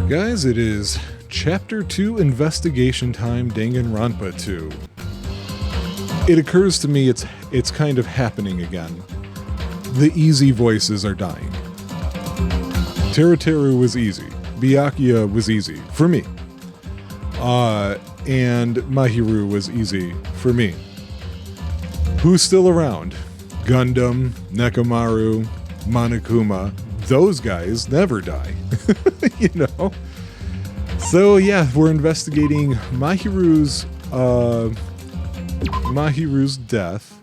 Guys, it is Chapter 2 Investigation Time Danganronpa 2. It occurs to me it's kind of happening again. The easy voices are dying. Teruteru was easy. Byakuya was easy, for me. And Mahiru was easy, for me. Who's still around? Gundam, Nekomaru, Monokuma. Those guys never die. You know? So yeah, we're investigating Mahiru's death.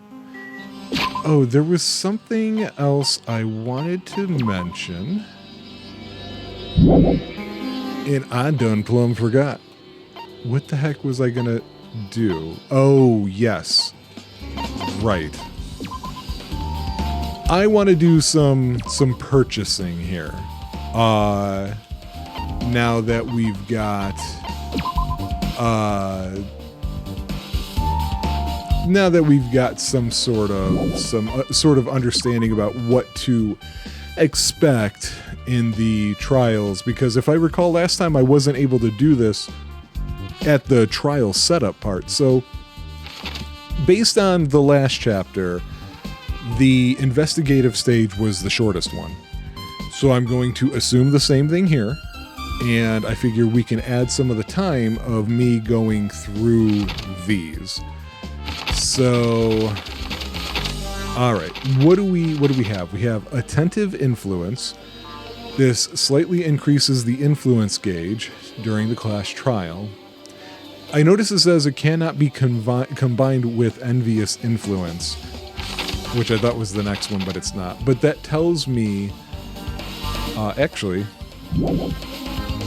Oh, there was something else I wanted to mention. And I done plumb forgot. What the heck was I gonna do? Oh, yes. Right. I want to do some purchasing here. Now that we've got some sort of understanding about what to expect in the trials, because if I recall last time I wasn't able to do this at the trial setup part. So based on the last chapter, the investigative stage was the shortest one. So I'm going to assume the same thing here, and I figure we can add some of the time of me going through these. So, all right, what do we have? We have attentive influence. This slightly increases the influence gauge during the class trial. I notice it says it cannot be combined with envious influence, which I thought was the next one, but it's not. But that tells me, actually,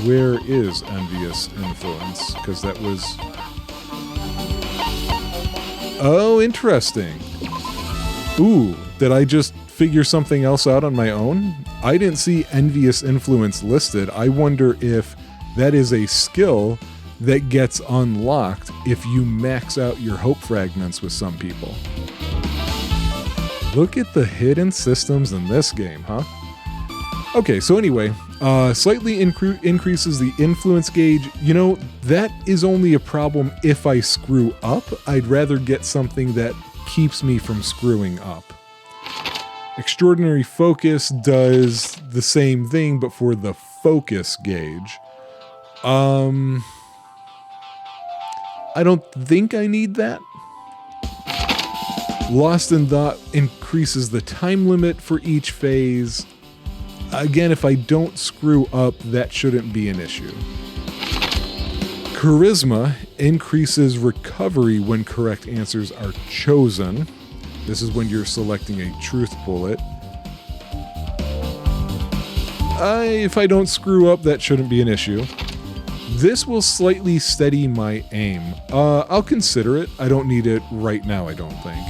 where is envious influence? Because that was... Oh, interesting. Ooh, did I just figure something else out on my own? I didn't see envious influence listed. I wonder if that is a skill that gets unlocked if you max out your hope fragments with some people. Look at the hidden systems in this game, huh? Okay, so anyway, slightly increases the influence gauge. You know, that is only a problem if I screw up. I'd rather get something that keeps me from screwing up. Extraordinary focus does the same thing, but for the focus gauge. I don't think I need that. Lost in Thought increases the time limit for each phase. Again, if I don't screw up, that shouldn't be an issue. Charisma increases recovery when correct answers are chosen. This is when you're selecting a truth bullet. If I don't screw up, that shouldn't be an issue. This will slightly steady my aim. I'll consider it. I don't need it right now, I don't think.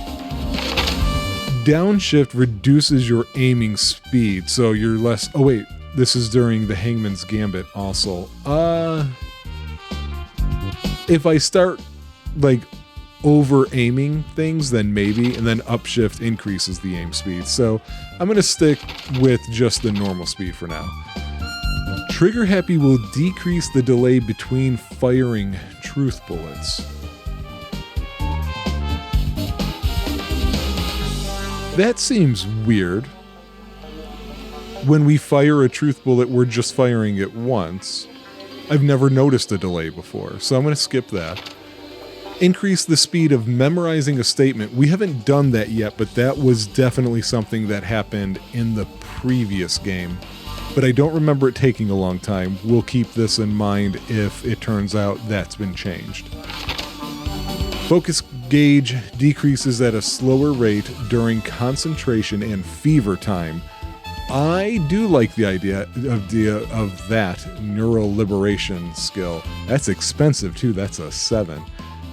Downshift reduces your aiming speed, so you're less... Oh wait, this is during the Hangman's Gambit also. If I start, like, over-aiming things, then maybe, and then upshift increases the aim speed. So I'm going to stick with just the normal speed for now. Trigger Happy will decrease the delay between firing truth bullets. That seems weird. When we fire a truth bullet, we're just firing it once. I've never noticed a delay before, so I'm going to skip that. Increase the speed of memorizing a statement. We haven't done that yet, but that was definitely something that happened in the previous game. But I don't remember it taking a long time. We'll keep this in mind if it turns out that's been changed. Focus gauge decreases at a slower rate during concentration and fever time. I do like the idea of that neural liberation skill. That's expensive too. That's a 7.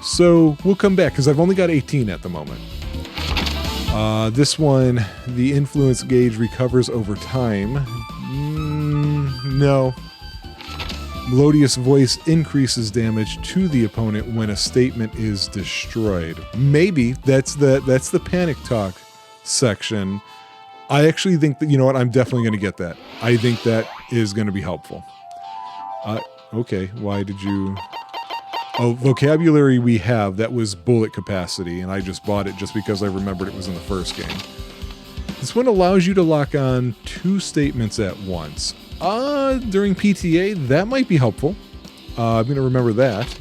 So we'll come back because I've only got 18 at the moment. This one, the influence gauge recovers over time. No. Melodious voice increases damage to the opponent when a statement is destroyed. Maybe that's the panic talk section. I actually think that, you know what, I'm definitely going to get that. I think that is going to be helpful. Okay, why did you... Oh, vocabulary we have, that was bullet capacity, and I just bought it just because I remembered it was in the first game. This one allows you to lock on 2 statements at once. During PTA, that might be helpful. I'm going to remember that.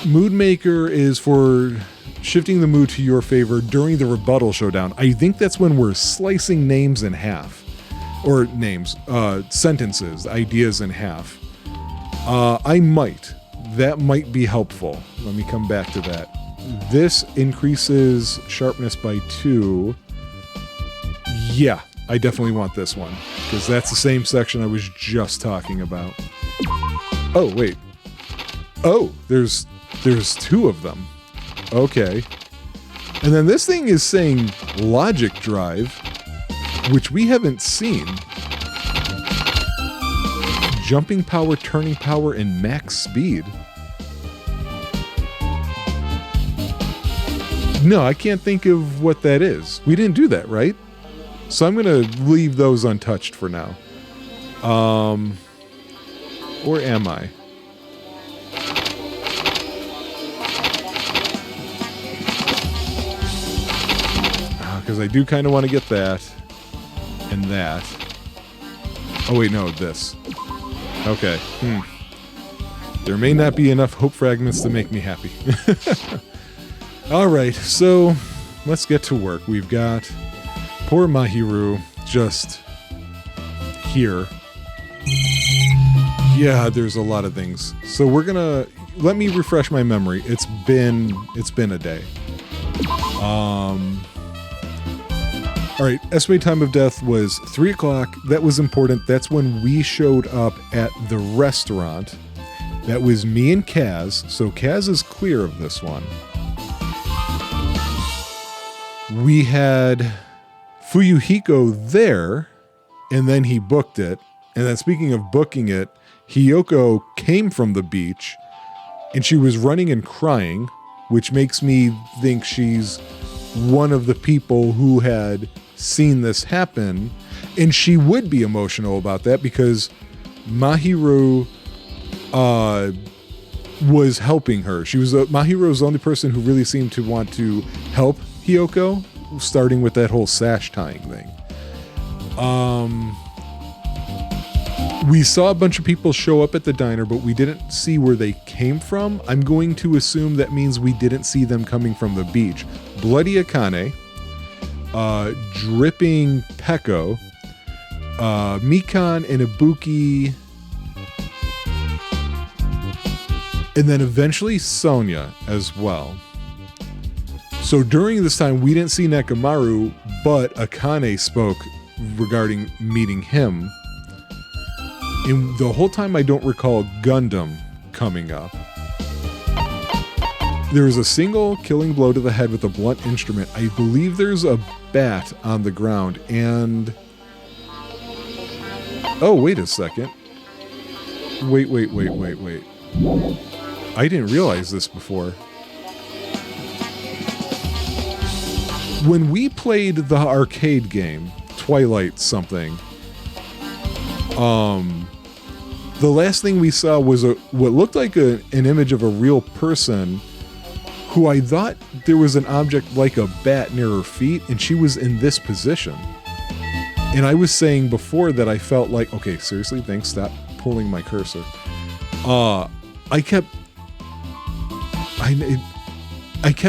Mood Maker is for shifting the mood to your favor during the rebuttal showdown. I think that's when we're slicing names in half. Or sentences, ideas in half. That might be helpful. Let me come back to that. This increases sharpness by 2. Yeah, I definitely want this one, because that's the same section I was just talking about. Oh, wait. Oh, there's 2 of them. Okay. And then this thing is saying logic drive, which we haven't seen. Jumping power, turning power, and max speed. No, I can't think of what that is. We didn't do that, right? So I'm going to leave those untouched for now. Or am I? Because I do kind of want to get that. And that. Oh wait, no, this. Okay. There may not be enough hope fragments to make me happy. Alright, so let's get to work. We've got poor Mahiru just here. Yeah, there's a lot of things. So we're gonna... Let me refresh my memory. It's been a day. Alright, estimated time of death was 3 o'clock. That was important. That's when we showed up at the restaurant. That was me and Kaz. So Kaz is clear of this one. We had Fuyuhiko there, and then he booked it. And then speaking of booking it, Hiyoko came from the beach, and she was running and crying, which makes me think she's one of the people who had seen this happen, and she would be emotional about that because Mahiru was helping her. Mahiru was the only person who really seemed to want to help Hiyoko, starting with that whole sash tying thing. We saw a bunch of people show up at the diner, but we didn't see where they came from. I'm going to assume that means we didn't see them coming from the beach. Bloody Akane, Dripping Peko, Mikan and Ibuki, and then eventually Sonia as well. So during this time, we didn't see Nekamaru, but Akane spoke regarding meeting him. And the whole time I don't recall Gundam coming up. There is a single killing blow to the head with a blunt instrument. I believe there's a bat on the ground and... Oh, wait a second. Wait. I didn't realize this before. When we played the arcade game, Twilight something, the last thing we saw was what looked like an image of a real person who I thought there was an object like a bat near her feet, and she was in this position. And I was saying before that I felt like, okay, seriously, thanks, stop pulling my cursor. I kept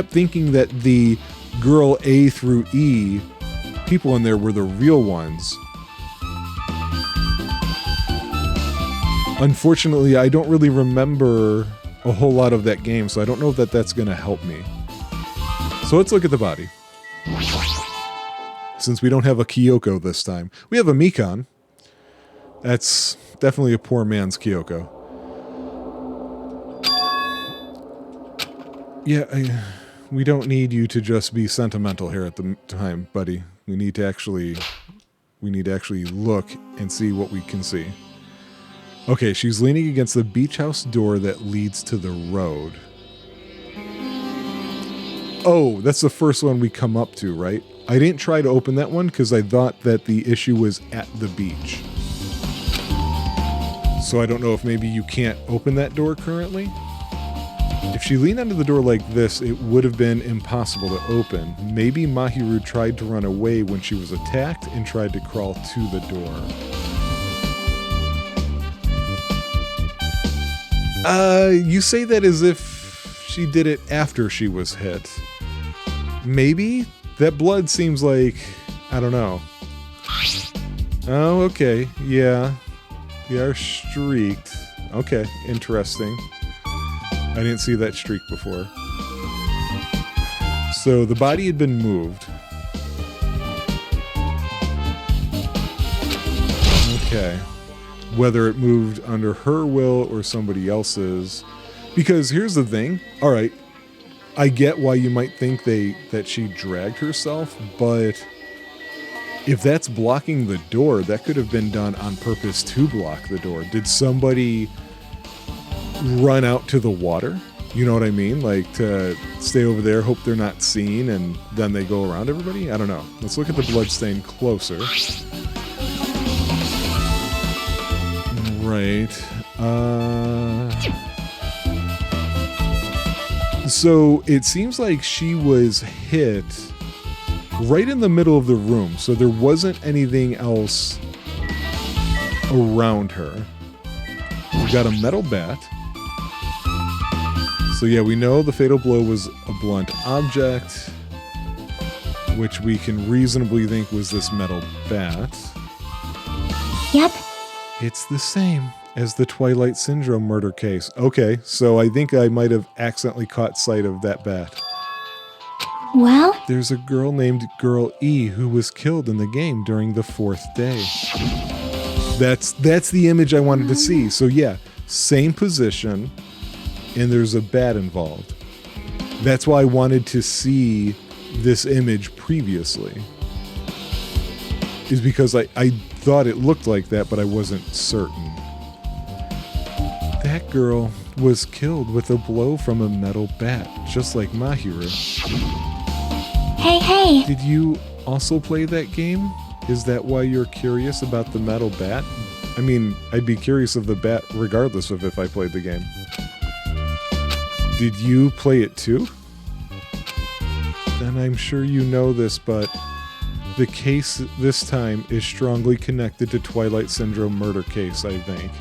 thinking that the girl A through E, people in there were the real ones. Unfortunately, I don't really remember a whole lot of that game, so I don't know if that's going to help me. So let's look at the body. Since we don't have a Kyoko this time. We have a Mikan. That's definitely a poor man's Kyoko. Yeah, we don't need you to just be sentimental here at the time, buddy. We need to actually look and see what we can see. Okay, she's leaning against the beach house door that leads to the road. Oh, that's the first one we come up to, right? I didn't try to open that one because I thought that the issue was at the beach. So I don't know if maybe you can't open that door currently. If she leaned onto the door like this, it would have been impossible to open. Maybe Mahiru tried to run away when she was attacked and tried to crawl to the door. You say that as if she did it after she was hit. Maybe? That blood seems like... I don't know. Oh, okay. Yeah. They are streaked. Okay, interesting. I didn't see that streak before. So the body had been moved. Okay. Whether it moved under her will or somebody else's. Because here's the thing. All right. I get why you might think that she dragged herself, but if that's blocking the door, that could have been done on purpose to block the door. Did somebody run out to the water? You know what I mean? Like to stay over there, hope they're not seen, and then they go around everybody? I don't know. Let's look at the bloodstain closer. Right. So it seems like she was hit right in the middle of the room, so there wasn't anything else around her. We got a metal bat. So yeah, we know the fatal blow was a blunt object, which we can reasonably think was this metal bat. Yep. It's the same as the Twilight Syndrome murder case. Okay, so I think I might have accidentally caught sight of that bat. Well? There's a girl named Girl E who was killed in the game during the 4th day. That's the image I wanted to see. So yeah, same position, and there's a bat involved. That's why I wanted to see this image previously. Is because I thought it looked like that, but I wasn't certain. That girl was killed with a blow from a metal bat, just like Mahiru. Hey! Did you also play that game? Is that why you're curious about the metal bat? I mean, I'd be curious of the bat regardless of if I played the game. Did you play it too? Then I'm sure you know this, but the case this time is strongly connected to Twilight Syndrome murder case, I think.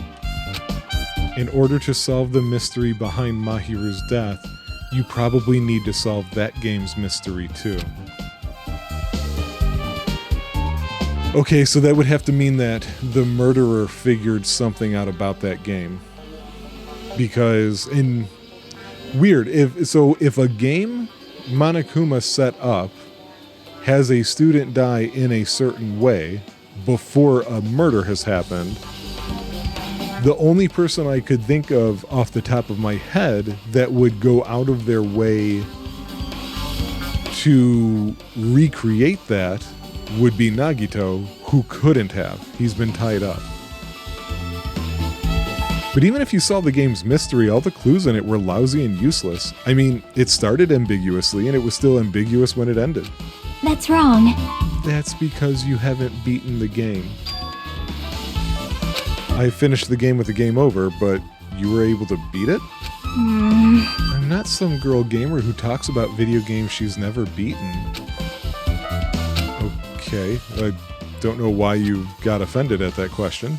In order to solve the mystery behind Mahiru's death, you probably need to solve that game's mystery too. Okay, so that would have to mean that the murderer figured something out about that game. Because weird, if a game Monokuma set up has a student die in a certain way before a murder has happened, the only person I could think of off the top of my head that would go out of their way to recreate that would be Nagito, who couldn't have. He's been tied up. But even if you solved the game's mystery, all the clues in it were lousy and useless. I mean, it started ambiguously, and it was still ambiguous when it ended. That's wrong. That's because you haven't beaten the game. I finished the game with the game over, but you were able to beat it? I'm not some girl gamer who talks about video games she's never beaten. Okay, I don't know why you got offended at that question.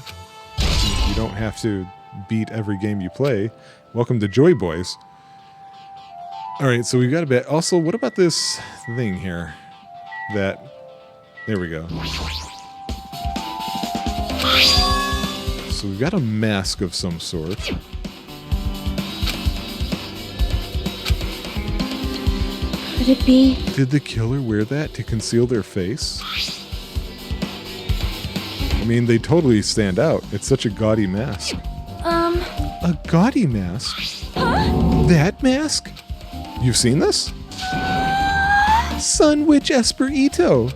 You don't have to beat every game you play. Welcome to Joy Boys. Alright, so we've got a bit. Also, what about this thing here? There we go. So we've got a mask of some sort. Could it be? Did the killer wear that to conceal their face? I mean, they totally stand out. It's such a gaudy mask. A gaudy mask? Huh? That mask? You've seen this? Sun Witch Esper Ito.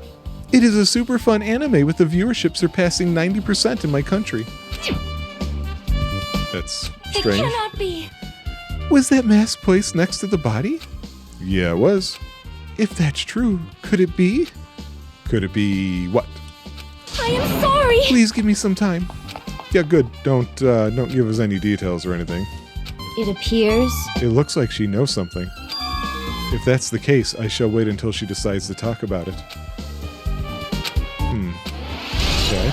It is a super fun anime with the viewership surpassing 90% in my country. That's strange. It cannot be. Was that mask placed next to the body? Yeah, it was. If that's true, could it be? Could it be what? I am sorry. Please give me some time. Yeah, good. Don't give us any details or anything. It appears... It looks like she knows something. If that's the case, I shall wait until she decides to talk about it. Okay.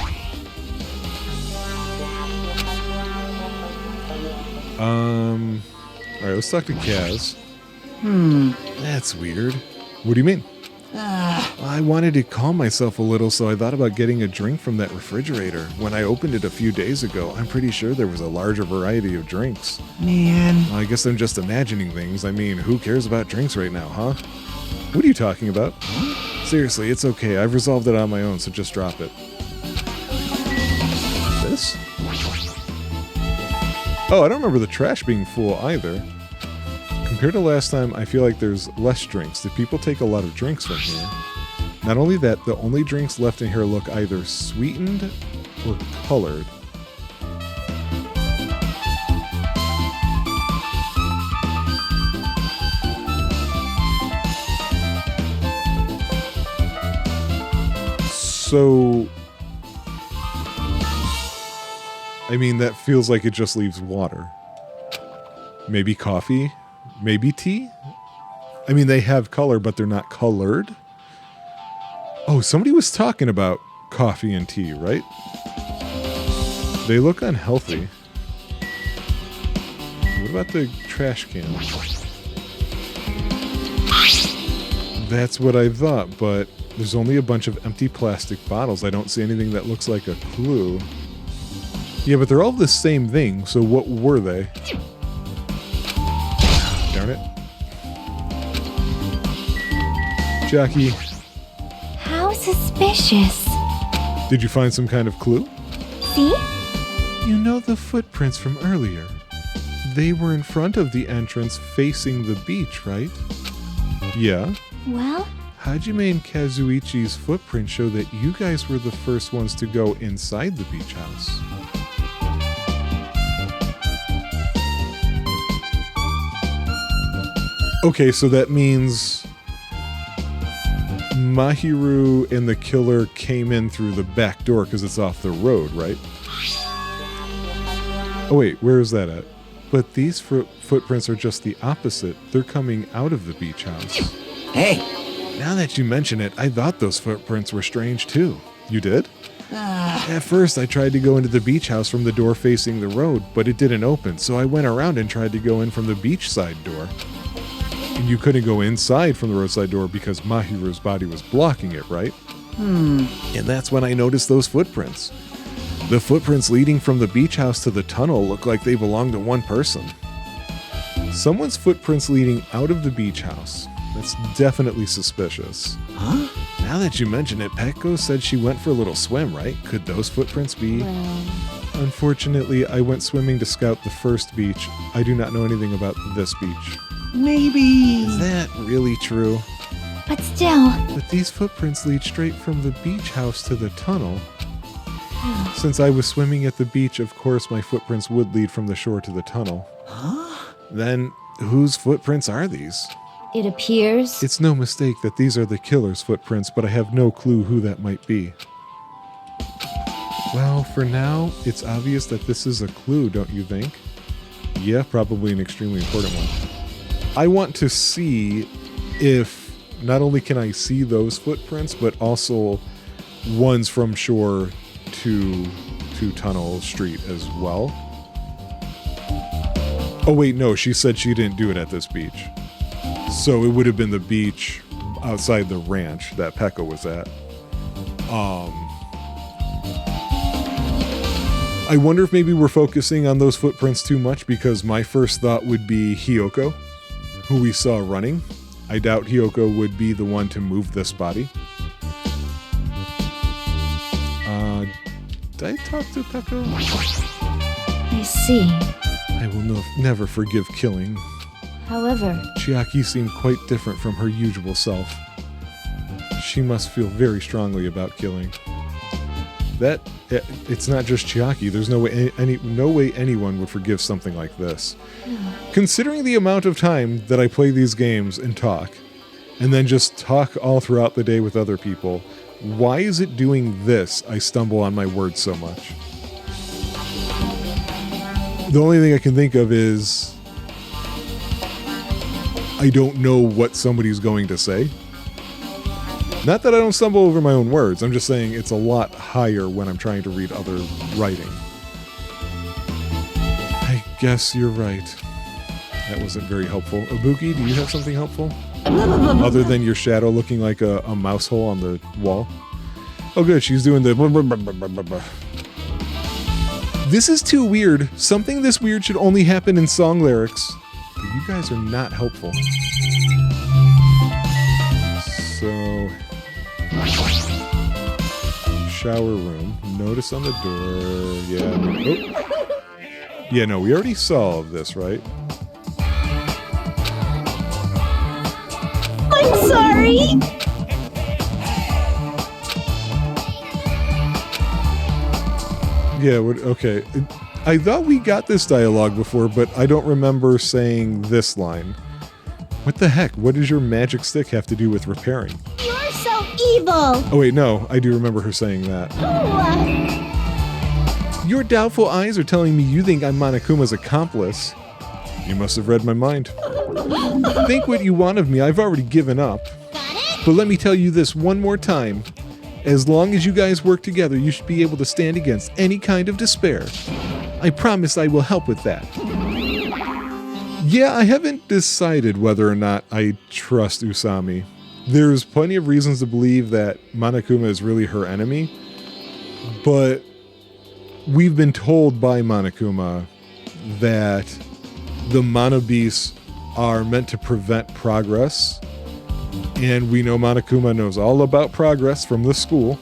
Alright, let's talk to Kaz. That's weird. What do you mean? I wanted to calm myself a little, so I thought about getting a drink from that refrigerator. When I opened it a few days ago, I'm pretty sure there was a larger variety of drinks. Man. Well, I guess I'm just imagining things. I mean, who cares about drinks right now, huh? What are you talking about? Seriously, it's okay. I've resolved it on my own, so just drop it. This? Oh, I don't remember the trash being full either. Compared to last time, I feel like there's less drinks. Did people take a lot of drinks from here? Not only that, the only drinks left in here look either sweetened or colored. So, I mean, that feels like it just leaves water. Maybe coffee? Maybe tea? I mean, they have color, but they're not colored. Oh, somebody was talking about coffee and tea, right? They look unhealthy. What about the trash can? That's what I thought, but there's only a bunch of empty plastic bottles. I don't see anything that looks like a clue. Yeah, but they're all the same thing, so what were they? Darn it. Jackie. How suspicious. Did you find some kind of clue? See? You know the footprints from earlier. They were in front of the entrance facing the beach, right? Yeah. Well? Hajime and Kazuichi's footprints show that you guys were the first ones to go inside the beach house. Okay, so that means Mahiru and the killer came in through the back door because it's off the road, right? Oh wait, where is that at? But these footprints are just the opposite. They're coming out of the beach house. Hey. Now that you mention it, I thought those footprints were strange too. You did? At first, I tried to go into the beach house from the door facing the road, but it didn't open, so I went around and tried to go in from the beachside door. And you couldn't go inside from the roadside door because Mahiru's body was blocking it, right? And that's when I noticed those footprints. The footprints leading from the beach house to the tunnel look like they belong to one person. Someone's footprints leading out of the beach house. That's definitely suspicious. Huh? Now that you mention it, Petko said she went for a little swim, right? Could those footprints be? Well... Unfortunately, I went swimming to scout the first beach. I do not know anything about this beach. Maybe. Is that really true? But still... But these footprints lead straight from the beach house to the tunnel. Since I was swimming at the beach, of course my footprints would lead from the shore to the tunnel. Huh? Then, whose footprints are these? It appears... It's no mistake that these are the killer's footprints, but I have no clue who that might be. Well, for now, it's obvious that this is a clue, don't you think? Yeah, probably an extremely important one. I want to see if not only can I see those footprints, but also ones from shore to Tunnel Street as well. Oh wait, no, she said she didn't do it at this beach. So it would have been the beach outside the ranch that Pekka was at. I wonder if maybe we're focusing on those footprints too much, because my first thought would be Hyoko, who we saw running. I doubt Hyoko would be the one to move this body. Did I talk to Pekka? I see. I will never forgive killing. However... Chiaki seemed quite different from her usual self. She must feel very strongly about killing. It's not just Chiaki. There's no way anyone would forgive something like this. Considering the amount of time that I play these games and talk, and then just talk all throughout the day with other people, why is it doing this I stumble on my words so much? The only thing I can think of is I don't know what somebody's going to say. Not that I don't stumble over my own words. I'm just saying it's a lot higher when I'm trying to read other writing. I guess you're right. That wasn't very helpful. Ibuki, do you have something helpful? Other than your shadow looking like a mouse hole on the wall? Oh good, she's doing the... This is too weird. Something this weird should only happen in song lyrics. But you guys are not helpful. So... shower room. Notice on the door. Yeah. Oh. Yeah, no, we already solved this, right? I'm sorry. Yeah, okay. I thought we got this dialogue before, but I don't remember saying this line. What the heck? What does your magic stick have to do with repairing? You're so evil. Oh wait, no, I do remember her saying that. Your doubtful eyes are telling me you think I'm Monokuma's accomplice. You must have read my mind. Think what you want of me, I've already given up. But let me tell you this one more time. As long as you guys work together, you should be able to stand against any kind of despair. I promise I will help with that. Yeah, I haven't decided whether or not I trust Usami. There's plenty of reasons to believe that Monokuma is really her enemy, but we've been told by Monokuma that the Mono Beasts are meant to prevent progress, and we know Monokuma knows all about progress from the school.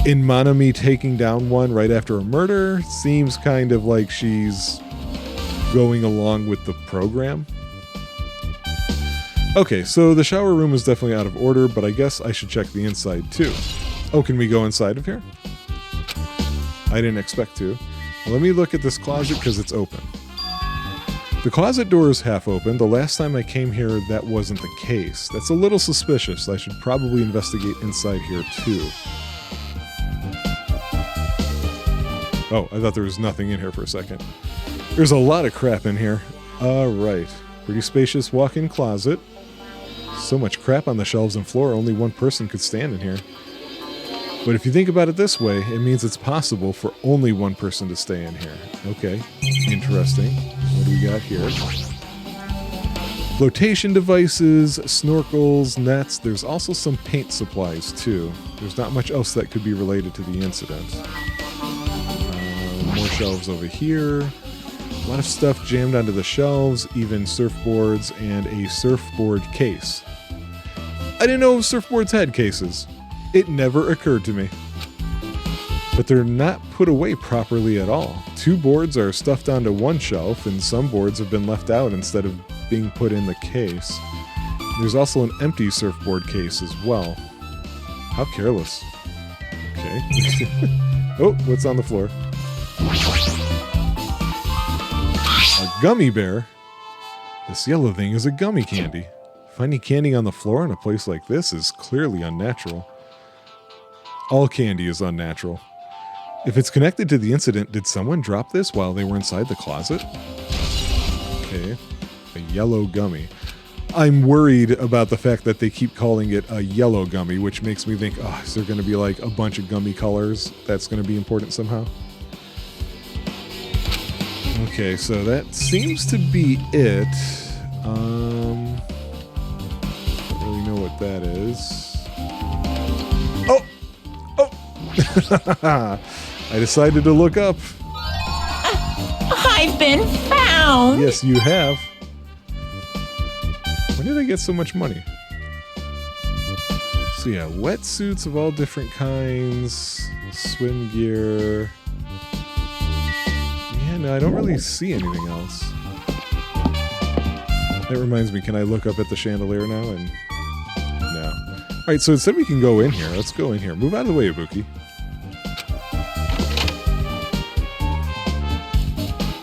In Monomi taking down one right after a murder, seems kind of like she's going along with the program. Okay, so the shower room is definitely out of order, but I guess I should check the inside too. Oh, can we go inside of here? I didn't expect to. Well, let me look at this closet because it's open. The closet door is half open. The last time I came here, that wasn't the case. That's a little suspicious. I should probably investigate inside here too. Oh, I thought there was nothing in here for a second. There's a lot of crap in here. Alright. Pretty spacious walk-in closet. So much crap on the shelves and floor, only one person could stand in here. But if you think about it this way, it means it's possible for only one person to stay in here. Okay, interesting. What do we got here? Flotation devices, snorkels, nets. There's also some paint supplies too. There's not much else that could be related to the incident. More shelves over here. A lot of stuff jammed onto the shelves, even surfboards and a surfboard case. I didn't know surfboards had cases. It never occurred to me. But they're not put away properly at all. Two boards are stuffed onto one shelf, and some boards have been left out instead of being put in the case. There's also an empty surfboard case as well. How careless. Okay. Oh, what's on the floor? A gummy bear? This yellow thing is a gummy candy. Finding candy on the floor in a place like this is clearly unnatural. All candy is unnatural. If it's connected to the incident, did someone drop this while they were inside the closet? Okay, a yellow gummy. I'm worried about the fact that they keep calling it a yellow gummy, which makes me think, oh, is there going to be like a bunch of gummy colors that's going to be important somehow? Okay, so that seems to be it. Don't really know what that is. Oh! Oh! I decided to look up. I've been found! Yes, you have. When did I get so much money? So yeah, wetsuits of all different kinds, swim gear. Yeah, no, I don't really see anything else. That reminds me, can I look up at the chandelier now? And no. Alright, so it said we can go in here. Let's go in here. Move out of the way, Ibuki.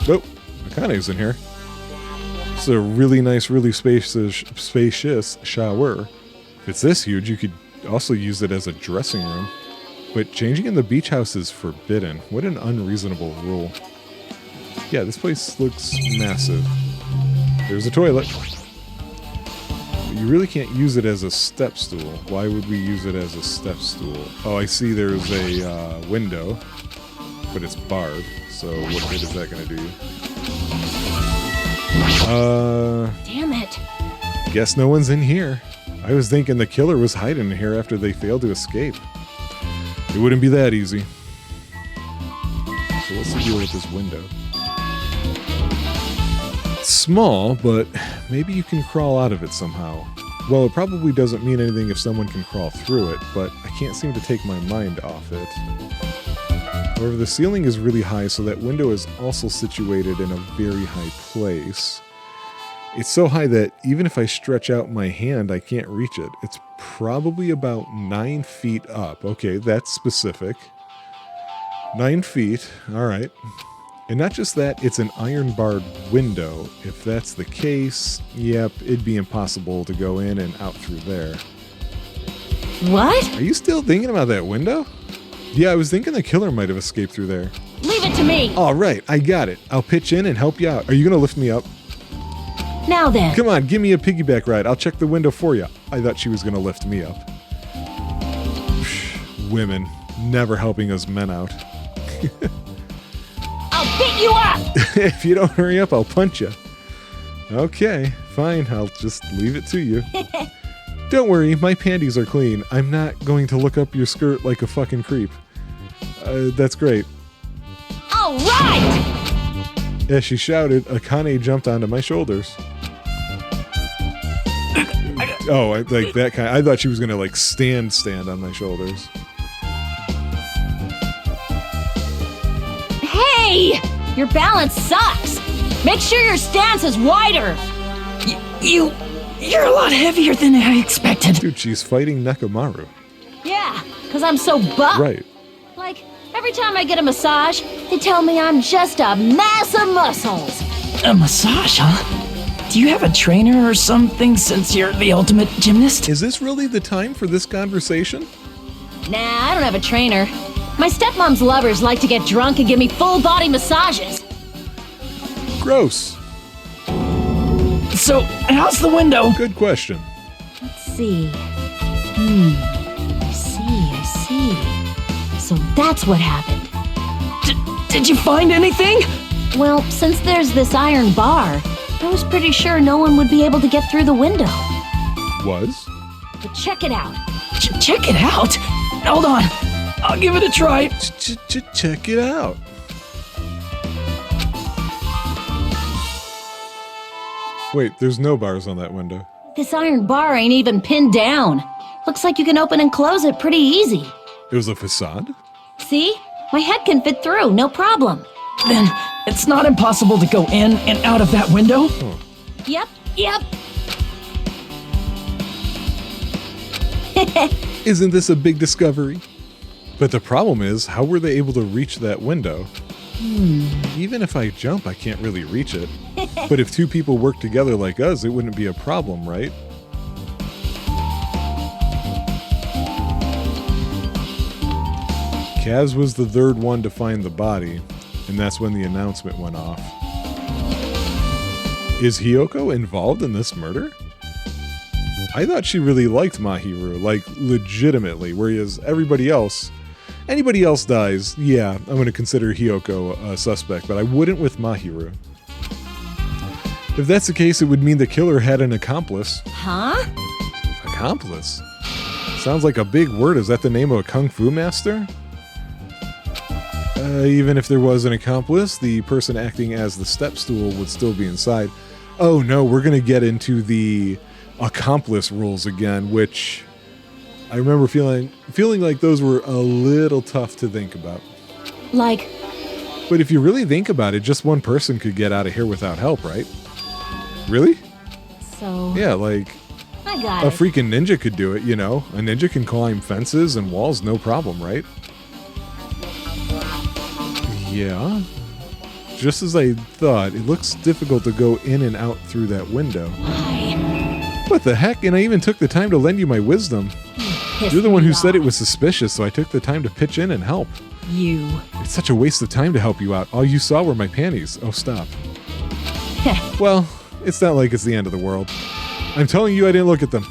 Oh, Akane's in here. It's a really nice, really spacious shower. If it's this huge, you could also use it as a dressing room. But changing in the beach house is forbidden. What an unreasonable rule. Yeah, this place looks massive. There's a toilet. But you really can't use it as a step stool. Why would we use it as a step stool? Oh, I see there's a window, but it's barred. So what good is that going to do you? Damn it. Guess no one's in here. I was thinking the killer was hiding in here after they failed to escape. It wouldn't be that easy. So what's the deal with this window? It's small, but maybe you can crawl out of it somehow. Well, it probably doesn't mean anything if someone can crawl through it, but I can't seem to take my mind off it. However, the ceiling is really high, so that window is also situated in a very high place. It's so high that even if I stretch out my hand, I can't reach it. It's probably about 9 feet up. Okay, that's specific. 9 feet, all right. And not just that, it's an iron-barred window. If that's the case, yep, it'd be impossible to go in and out through there. What? Are you still thinking about that window? Yeah, I was thinking the killer might have escaped through there. Leave it to me. All right, I got it. I'll pitch in and help you out. Are you going to lift me up? Now then. Come on, give me a piggyback ride. I'll check the window for you. I thought she was going to lift me up. Women, never helping us men out. I'll beat you up. If you don't hurry up, I'll punch you. Okay, fine. I'll just leave it to you. Don't worry, my panties are clean. I'm not going to look up your skirt like a fucking creep. That's great. All right. As she shouted, Akane jumped onto my shoulders. Oh, like that kind. I thought she was gonna like stand on my shoulders. Hey, your balance sucks. Make sure your stance is wider. You're a lot heavier than I expected. Dude, she's fighting Nekomaru. Yeah, because I'm so buff. Right. Like, every time I get a massage, they tell me I'm just a mass of muscles. A massage, huh? Do you have a trainer or something since you're the ultimate gymnast? Is this really the time for this conversation? Nah, I don't have a trainer. My stepmom's lovers like to get drunk and give me full body massages. Gross. So, how's the window? Good question. Let's see. I see. So that's what happened. Did you find anything? Well, since there's this iron bar, I was pretty sure no one would be able to get through the window. Was? But check it out. Check it out? Hold on. I'll give it a try. Check it out. Wait, there's no bars on that window. This iron bar ain't even pinned down. Looks like you can open and close it pretty easy. It was a facade? See? My head can fit through, no problem. Then it's not impossible to go in and out of that window? Huh. Yep. Isn't this a big discovery? But the problem is, how were they able to reach that window? Even if I jump, I can't really reach it. But if two people work together like us, it wouldn't be a problem, right? Kaz was the third one to find the body, and that's when the announcement went off. Is Hiyoko involved in this murder? I thought she really liked Mahiru, like legitimately, whereas anybody else dies, yeah, I'm going to consider Hiyoko a suspect, but I wouldn't with Mahiru. If that's the case, it would mean the killer had an accomplice. Huh? Accomplice? Sounds like a big word. Is that the name of a kung fu master? Even if there was an accomplice, the person acting as the step stool would still be inside. Oh no, we're going to get into the accomplice rules again, which I remember feeling like those were a little tough to think about. Like, but if you really think about it, just one person could get out of here without help, right? Really? so... Yeah, like I got a it. freaking ninja could do it, you know? A ninja can climb fences and walls, no problem, right? Yeah. Just as I thought, it looks difficult to go in and out through that window. Why? What the heck? And I even took the time to lend you my wisdom. Pissed You're the one me who said it off. was suspicious, so I took the time to pitch in and help. You. It's such a waste of time to help you out. All you saw were my panties. Oh, stop. Well, it's not like it's the end of the world. I'm telling you I didn't look at them.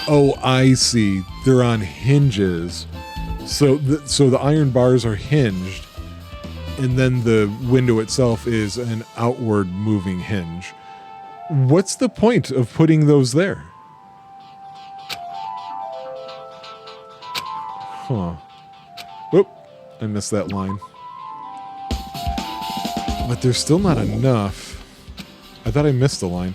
Oh, I see. They're on hinges. So the iron bars are hinged, and then the window itself is an outward moving hinge. What's the point of putting those there? Huh. Whoop. I missed that line. But there's still not enough. I thought I missed the line.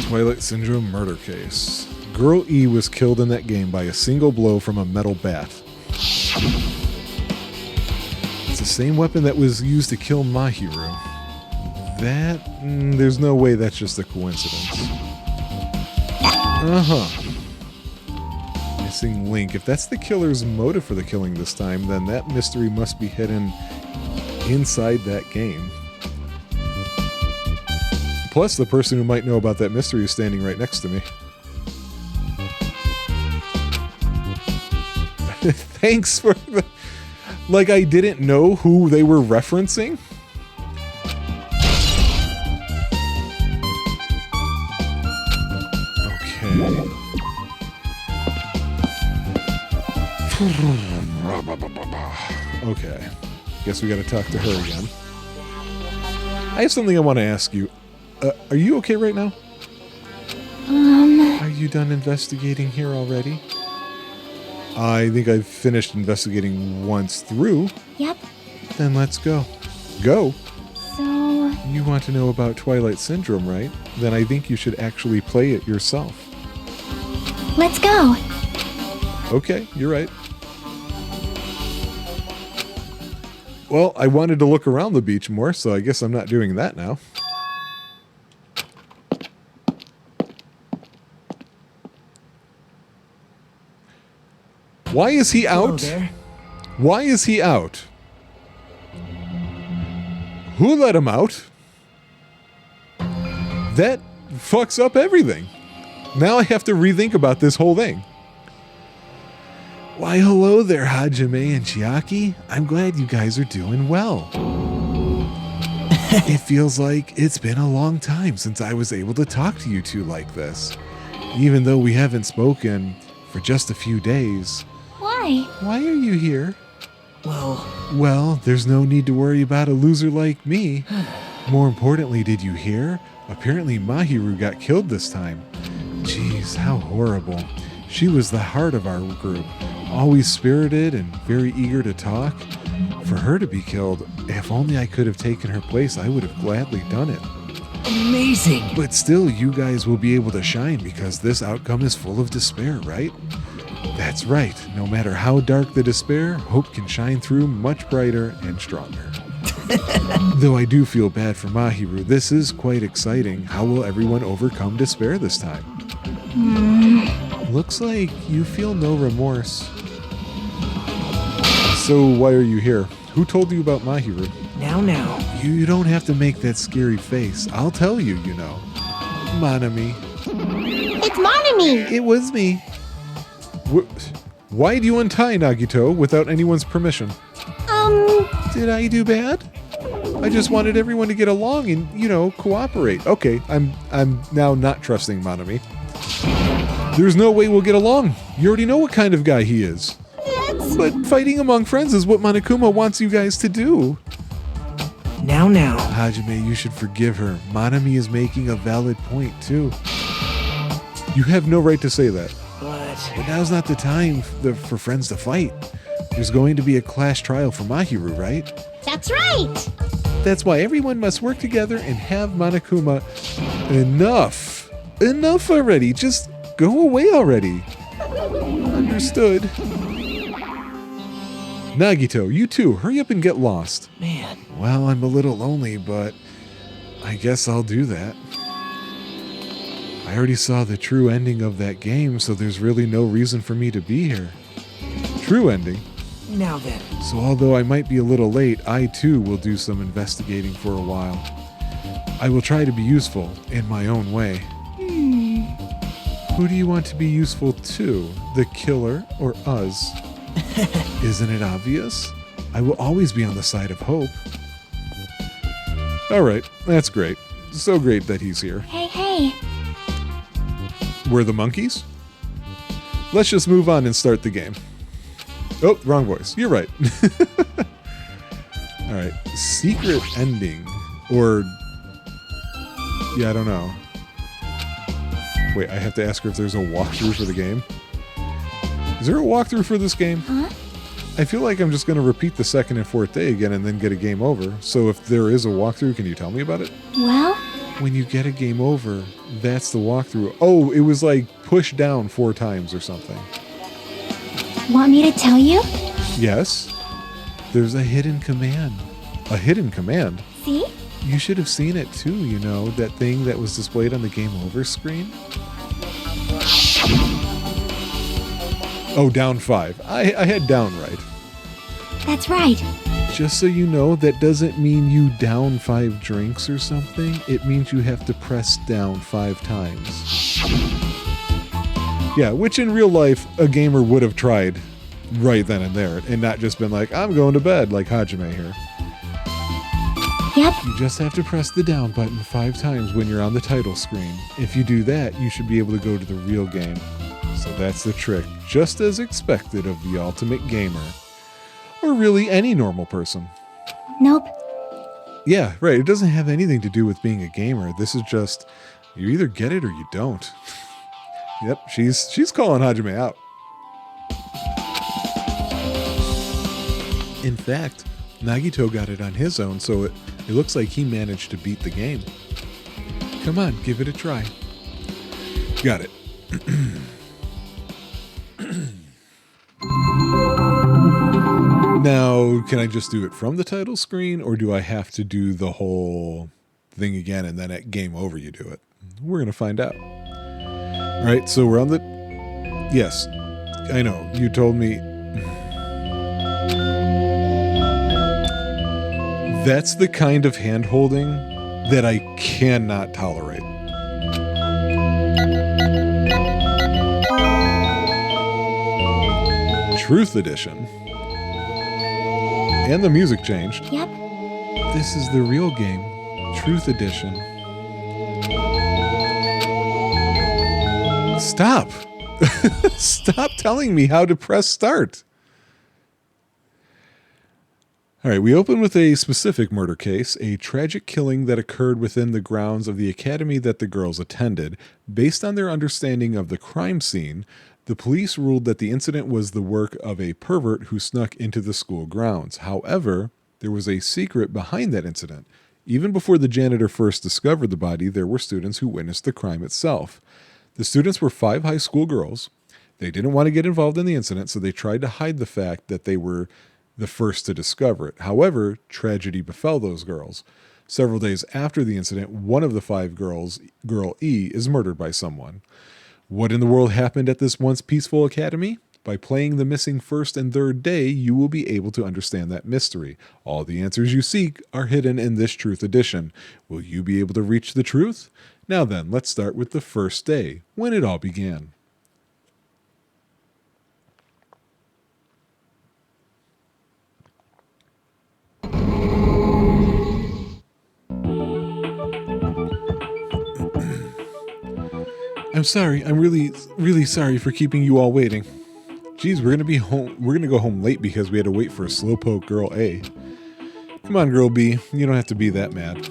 Twilight Syndrome murder case. Girl E was killed in that game by a single blow from a metal bat. It's the same weapon that was used to kill Mahiru. There's no way that's just a coincidence. Missing link. If that's the killer's motive for the killing this time, then that mystery must be hidden inside that game. Plus, the person who might know about that mystery is standing right next to me. Thanks for the... Like I didn't know who they were referencing? Okay. Okay. Guess we gotta talk to her again. I have something I want to ask you. Are you okay right now? Are you done investigating here already? I think I've finished investigating once through. Yep. Then let's go. Go? So... You want to know about Twilight Syndrome, right? Then I think you should actually play it yourself. let's go. Okay, you're right. Well, I wanted to look around the beach more, so I guess I'm not doing that now. Why is he Hello out? there. Why is he out? Who let him out? That fucks up everything. Now I have to rethink about this whole thing. Why, hello there, Hajime and Chiaki. I'm glad you guys are doing well. It feels like it's been a long time since I was able to talk to you two like this. Even though we haven't spoken for just a few days. Why? Why are you here? Well, There's no need to worry about a loser like me. More importantly, did you hear? Apparently Mahiru got killed this time. Jeez, how horrible. She was the heart of our group, always spirited and very eager to talk. For her to be killed, if only I could have taken her place, I would have gladly done it. amazing. But still, you guys will be able to shine because this outcome is full of despair, right? That's right. No matter how dark the despair, hope can shine through much brighter and stronger. Though I do feel bad for Mahiru, this is quite exciting. How will everyone overcome despair this time? Looks like you feel no remorse. So why are you here? Who told you about Mahiru? Now. You don't have to make that scary face. I'll tell you, you know. Manami. It's Monami! It was me. Why do you untie Nagito without anyone's permission? Did I do bad? I just wanted everyone to get along and, you know, cooperate. Okay, I'm now not trusting Manami. There's no way we'll get along. You already know what kind of guy he is. Yes. But fighting among friends is what Monokuma wants you guys to do. Now. Hajime, you should forgive her. Manami is making a valid point, too. You have no right to say that. But now's not the time for friends to fight. There's going to be a clash trial for Mahiru, right? That's right! That's why everyone must work together and have Monokuma. Enough! Enough already! Just go away already! Understood. Nagito, you too, hurry up and get lost. Man. Well, I'm a little lonely, but I guess I'll do that. I already saw the true ending of that game, so there's really no reason for me to be here. True ending? Now then. So although I might be a little late, I too will do some investigating for a while. I will try to be useful in my own way. Who do you want to be useful to? The killer or us? Isn't it obvious? I will always be on the side of hope. Alright, that's great. So great that he's here. Hey. We're the monkeys? Let's just move on and start the game. Oh, wrong voice. You're right. Alright, secret ending. Or... yeah, I don't know. Wait, I have to ask her if there's a walkthrough for the game. Is there a walkthrough for this game? Huh? I feel like I'm just going to repeat the second and fourth day again and then get a game over. So if there is a walkthrough, can you tell me about it? Well? When you get a game over, that's the walkthrough. Oh, it was like push down 4 times or something. Want me to tell you? Yes. There's a hidden command. A hidden command? See? You should have seen it too, you know, that thing that was displayed on the game over screen. Oh, down 5. I had down right. That's right. Just so you know, that doesn't mean you down 5 drinks or something. It means you have to press down 5 times. Yeah, which in real life, a gamer would have tried right then and there and not just been like, I'm going to bed, like Hajime here. Yep. You just have to press the down button 5 times when you're on the title screen. If you do that, you should be able to go to the real game. So that's the trick, just as expected of the ultimate gamer. Or really any normal person. Nope. Yeah, right, it doesn't have anything to do with being a gamer. This is just, you either get it or you don't. Yep, she's calling Hajime out. In fact, Nagito got it on his own, so it looks like he managed to beat the game. Come on, give it a try. Got it. Now, can I just do it from the title screen, or do I have to do the whole thing again and then at game over you do it? We're going to find out. All right, so we're on the... Yes, I know, you told me... That's the kind of hand-holding that I cannot tolerate. Truth Edition. And the music changed. Yep. This is the real game. Truth Edition. Stop! Stop telling me how to press start. All right, we open with a specific murder case, a tragic killing that occurred within the grounds of the academy that the girls attended. Based on their understanding of the crime scene, the police ruled that the incident was the work of a pervert who snuck into the school grounds. However, there was a secret behind that incident. Even before the janitor first discovered the body, there were students who witnessed the crime itself. The students were 5 high school girls. They didn't want to get involved in the incident, so they tried to hide the fact that they were the first to discover it. However, tragedy befell those girls. Several days after the incident, one of the 5 girls, Girl E, is murdered by someone. What in the world happened at this once peaceful academy? By playing the missing first and third day, you will be able to understand that mystery. All the answers you seek are hidden in this Truth Edition. Will you be able to reach the truth? Now then, let's start with the first day, when it all began. I'm sorry. I'm really sorry for keeping you all waiting. Geez, we're gonna be home. We're gonna go home late because we had to wait for a slowpoke girl A. Come on, girl B. You don't have to be that mad.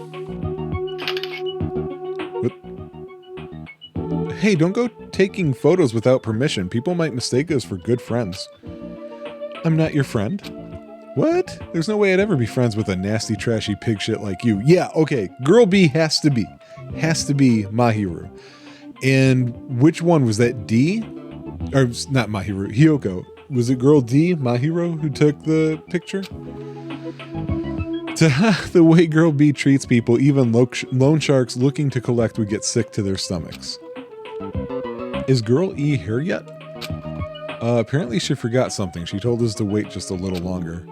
What? Hey, don't go taking photos without permission. People might mistake us for good friends. I'm not your friend. What? There's no way I'd ever be friends with a nasty, trashy pig shit like you. Yeah, okay. Girl B has to be Mahiru. And which one was that? D? Or not Mahiru, Hyoko. Was it girl D, Mahiro, who took the picture? The way girl B treats people, even loan sharks looking to collect would get sick to their stomachs. Is girl E here yet? Apparently she forgot something. She told us to wait just a little longer.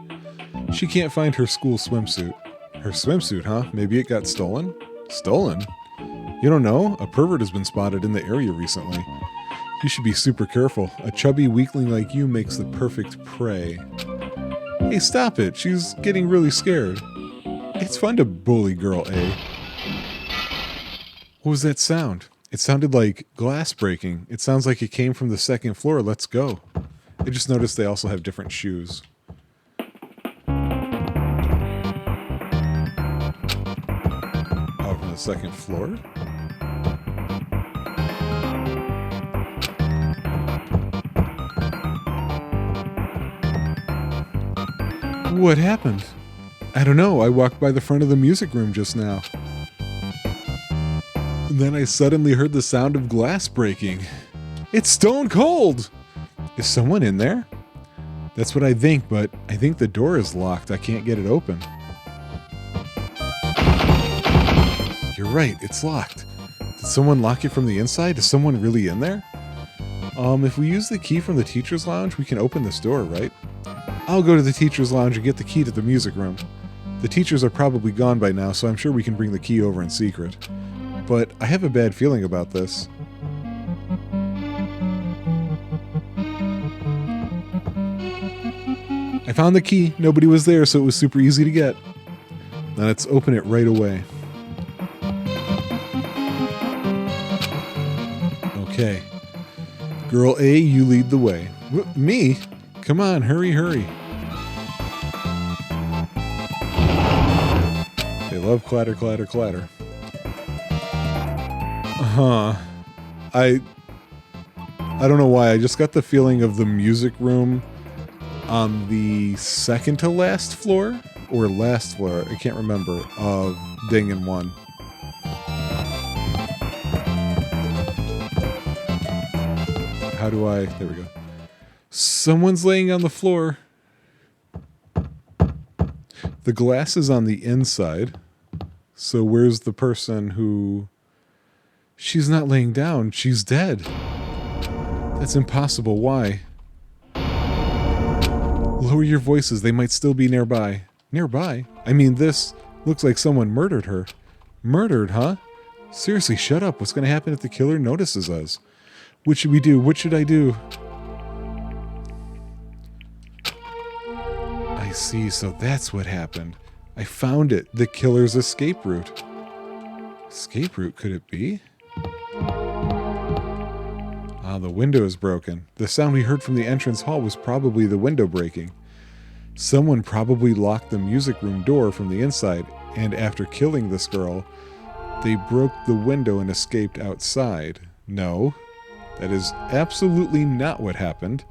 She can't find her school swimsuit. Her swimsuit, huh? Maybe it got stolen? Stolen? You don't know? A pervert has been spotted in the area recently. You should be super careful. A chubby weakling like you makes the perfect prey. Hey, stop it. She's getting really scared. It's fun to bully girl A. What was that sound? It sounded like glass breaking. It sounds like it came from the second floor. Let's go. I just noticed they also have different shoes. Oh, from the second floor? What happened? I don't know. I walked by the front of the music room just now. And then I suddenly heard the sound of glass breaking. It's stone cold! Is someone in there? That's what I think, but I think the door is locked. I can't get it open. You're right, it's locked. Did someone lock it from the inside? Is someone really in there? If we use the key from the teacher's lounge, we can open this door, right? I'll go to the teacher's lounge and get the key to the music room. The teachers are probably gone by now, so I'm sure we can bring the key over in secret. But I have a bad feeling about this. I found the key. Nobody was there, so it was super easy to get. Now let's open it right away. Okay. Girl A, you lead the way. Me? Come on, hurry, hurry. They love clatter, clatter, clatter. I don't know why. I just got the feeling of the music room on the second to last floor or last floor. I can't remember of Danganronpa. How do I? There we go. Someone's laying on the floor. The glass is on the inside. So where's the person who... She's not laying down. She's dead. That's impossible. Why? Lower your voices. They might still be nearby. Nearby? I mean, this looks like someone murdered her. Murdered, huh? Seriously, shut up. What's going to happen if the killer notices us? What should we do? What should I do? I see. So that's what happened. I found it. The killer's escape route. Escape route, could it be? Ah, the window is broken. The sound we heard from the entrance hall was probably the window breaking. Someone probably locked the music room door from the inside, and after killing this girl, they broke the window and escaped outside. No, that is absolutely not what happened,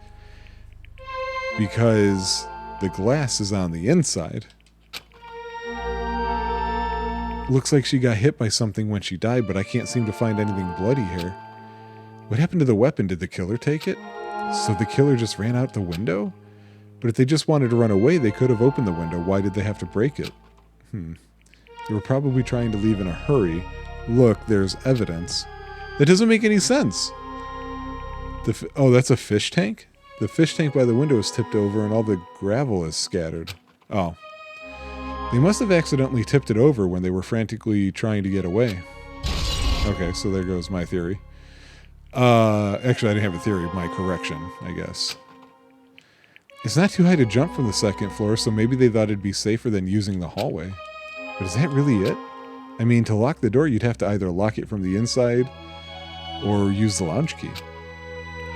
because the glass is on the inside. Looks like she got hit by something when she died, but I can't seem to find anything bloody here. What happened to the weapon? Did the killer take it? So the killer just ran out the window? But if they just wanted to run away, they could have opened the window. Why did they have to break it? They were probably trying to leave in a hurry. Look, there's evidence. That doesn't make any sense. Oh, that's a fish tank? The fish tank by the window is tipped over and all the gravel is scattered. Oh. They must have accidentally tipped it over when they were frantically trying to get away. Okay, so there goes my theory. Actually, I didn't have a theory. My correction, I guess. It's not too high to jump from the second floor, so maybe they thought it'd be safer than using the hallway. But is that really it? I mean, to lock the door, you'd have to either lock it from the inside or use the lounge key.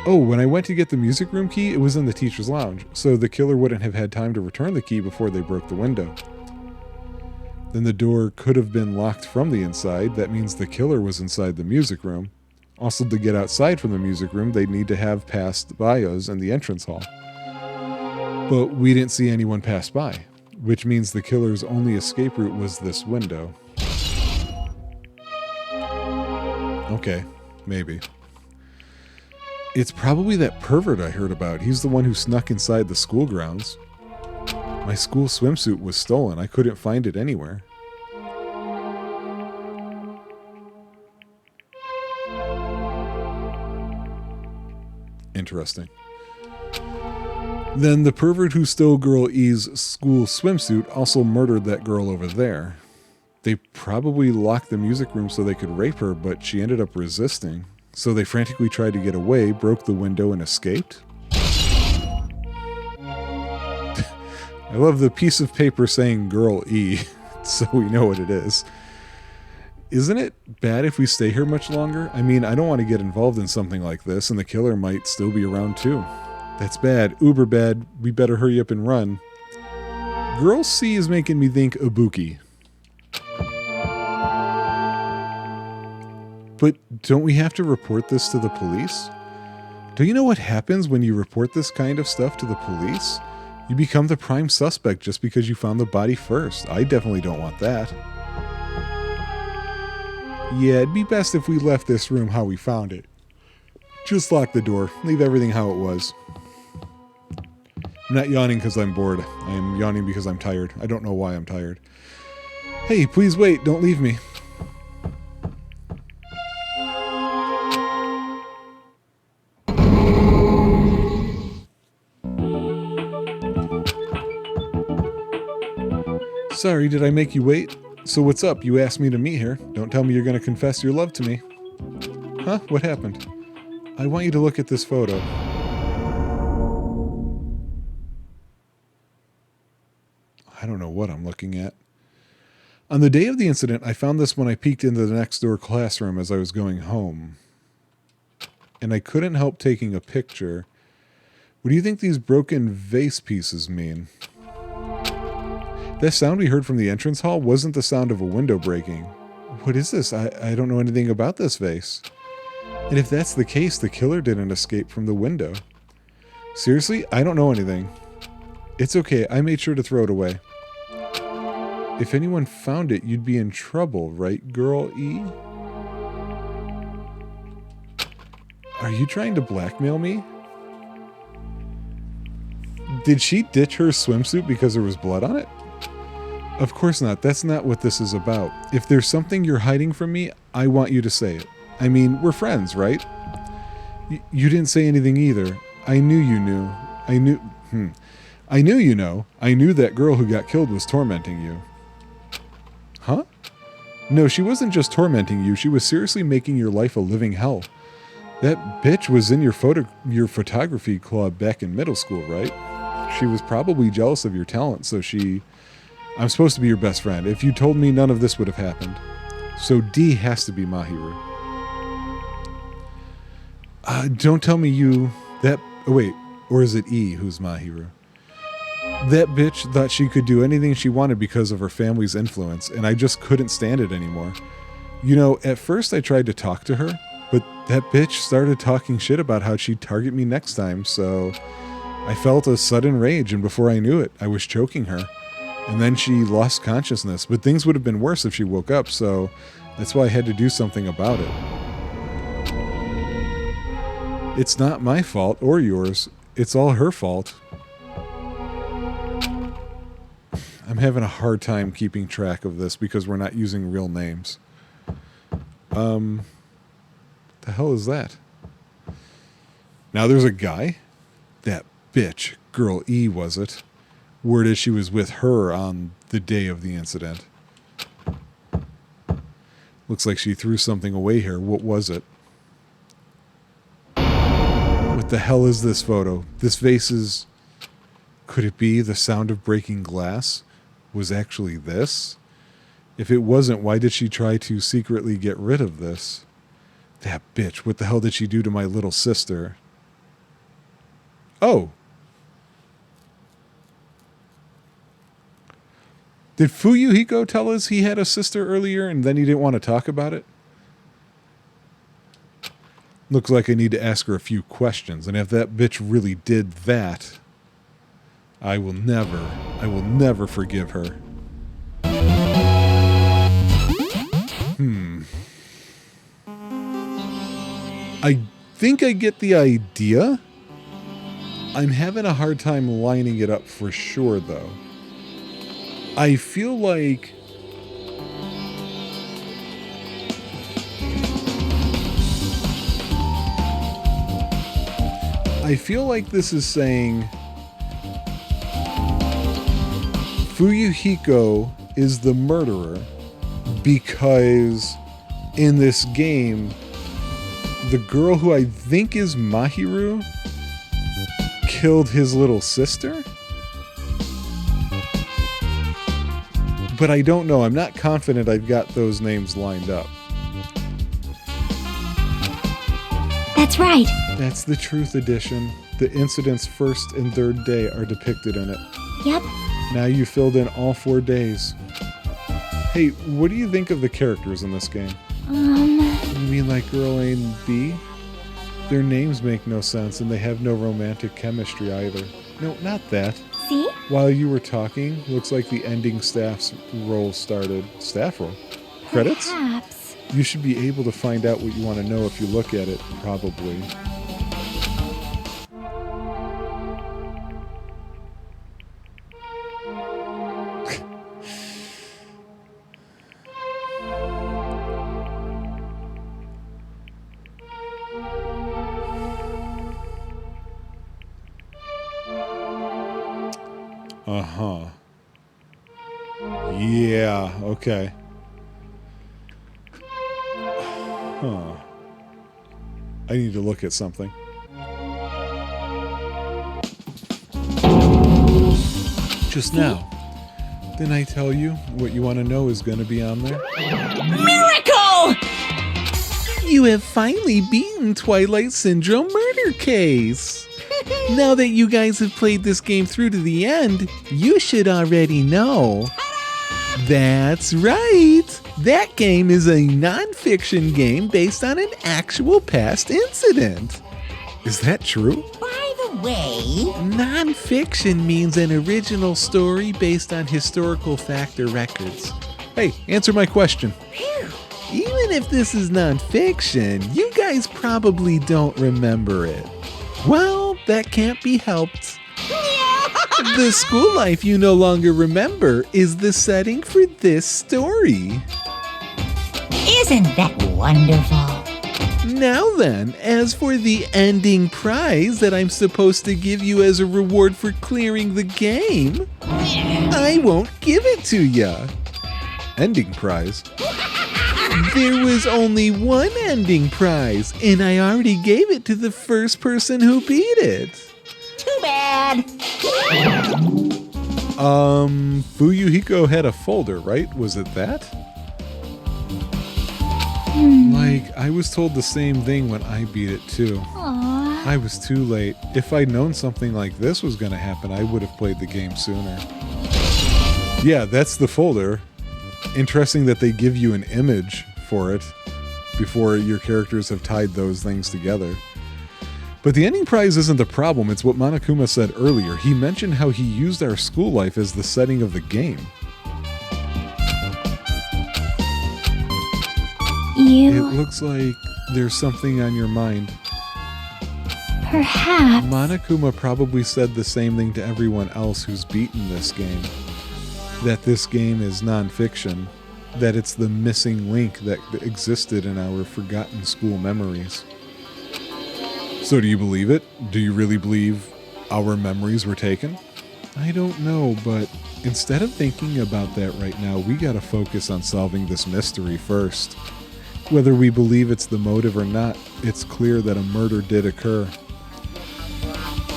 Oh, when I went to get the music room key, it was in the teacher's lounge, so the killer wouldn't have had time to return the key before they broke the window. Then the door could have been locked from the inside. That means the killer was inside the music room. Also, to get outside from the music room, they'd need to have passed by us in the entrance hall. But we didn't see anyone pass by, which means the killer's only escape route was this window. Okay, maybe. It's probably that pervert I heard about. He's the one who snuck inside the school grounds. My school swimsuit was stolen. I couldn't find it anywhere. Interesting. Then the pervert who stole Girl E's school swimsuit also murdered that girl over there. They probably locked the music room so they could rape her, but she ended up resisting. So they frantically tried to get away, broke the window, and escaped? I love the piece of paper saying Girl E, so we know what it is. Isn't it bad if we stay here much longer? I mean, I don't want to get involved in something like this, and the killer might still be around too. That's bad. Uber bad. We better hurry up and run. Girl C is making me think Ibuki. But don't we have to report this to the police? Do you know what happens when you report this kind of stuff to the police? You become the prime suspect just because you found the body first. I definitely don't want that. Yeah, it'd be best if we left this room how we found it. Just lock the door. Leave everything how it was. I'm not yawning because I'm bored. I am yawning because I'm tired. I don't know why I'm tired. Hey, please wait. Don't leave me. Sorry, did I make you wait? So what's up? You asked me to meet here. Don't tell me you're going to confess your love to me. Huh? What happened? I want you to look at this photo. I don't know what I'm looking at. On the day of the incident, I found this when I peeked into the next door classroom as I was going home. And I couldn't help taking a picture. What do you think these broken vase pieces mean? That sound we heard from the entrance hall wasn't the sound of a window breaking. What is this? I don't know anything about this vase. And if that's the case, the killer didn't escape from the window. Seriously? I don't know anything. It's okay. I made sure to throw it away. If anyone found it, you'd be in trouble, right, Girl E? Are you trying to blackmail me? Did she ditch her swimsuit because there was blood on it? Of course not. That's not what this is about. If there's something you're hiding from me, I want you to say it. I mean, we're friends, right? You didn't say anything either. I knew you knew. I knew you know. I knew that girl who got killed was tormenting you. Huh? No, she wasn't just tormenting you. She was seriously making your life a living hell. That bitch was in your photography club back in middle school, right? She was probably jealous of your talent, so I'm supposed to be your best friend. If you told me, none of this would have happened. So D has to be Mahiru. Don't tell me oh wait, or is it E who's Mahiru? That bitch thought she could do anything she wanted because of her family's influence, and I just couldn't stand it anymore. You know, at first I tried to talk to her, but that bitch started talking shit about how she'd target me next time, so I felt a sudden rage, and before I knew it, I was choking her. And then she lost consciousness, but things would have been worse if she woke up, so that's why I had to do something about it. It's not my fault or yours. It's all her fault. I'm having a hard time keeping track of this because we're not using real names. The hell is that? Now there's a guy? That bitch, Girl E, was it? Word is she was with her on the day of the incident. Looks like she threw something away here. What was it? What the hell is this photo? This vase is... Could it be the sound of breaking glass was actually this? If it wasn't, why did she try to secretly get rid of this? That bitch, what the hell did she do to my little sister? Oh! Did Fuyuhiko tell us he had a sister earlier and then he didn't want to talk about it? Looks like I need to ask her a few questions, and if that bitch really did that, I will never forgive her. I think I get the idea. I'm having a hard time lining it up for sure, though. I feel like... this is saying Fuyuhiko is the murderer because in this game the girl who I think is Mahiru killed his little sister? But I don't know. I'm not confident I've got those names lined up. That's right. That's the Truth Edition. The incident's first and third day are depicted in it. Yep. Now you filled in all 4 days. Hey, what do you think of the characters in this game? You mean like girl A and B? Their names make no sense and they have no romantic chemistry either. No, not that. See? While you were talking, looks like the ending staff's role started. Staff role? Credits? Perhaps. You should be able to find out what you want to know if you look at it, probably. Uh-huh. Yeah, okay. Huh. I need to look at something. Just now. Didn't I tell you what you want to know is going to be on there? Miracle! You have finally beaten Twilight Syndrome Murder Case. Now that you guys have played this game through to the end, you should already know. That's right! That game is a non-fiction game based on an actual past incident. Is that true? By the way, Non-fiction means an original story based on historical fact or records. Hey, answer my question. Even if this is non-fiction, you guys probably don't remember it. Well, that can't be helped. The school life you no longer remember is the setting for this story. isn't that wonderful? Now then, as for the ending prize that I'm supposed to give you as a reward for clearing the game, I won't give it to ya. Ending prize? There was only one ending prize, and I already gave it to the first person who beat it. Too bad. Fuyuhiko had a folder, right? Was it that? Like, I was told the same thing when I beat it too. Aww. I was too late. If I'd known something like this was going to happen, I would have played the game sooner. Yeah, that's the folder. Interesting that they give you an image for it before your characters have tied those things together. But the ending prize isn't the problem, it's what Monokuma said earlier. He mentioned how he used our school life as the setting of the game. It looks like there's something on your mind. Perhaps. Monokuma probably said the same thing to everyone else who's beaten this game. That this game is non-fiction. That it's the missing link that existed in our forgotten school memories. So do you believe it? Do you really believe our memories were taken? I don't know, but instead of thinking about that right now, we gotta focus on solving this mystery first. Whether we believe it's the motive or not, it's clear that a murder did occur.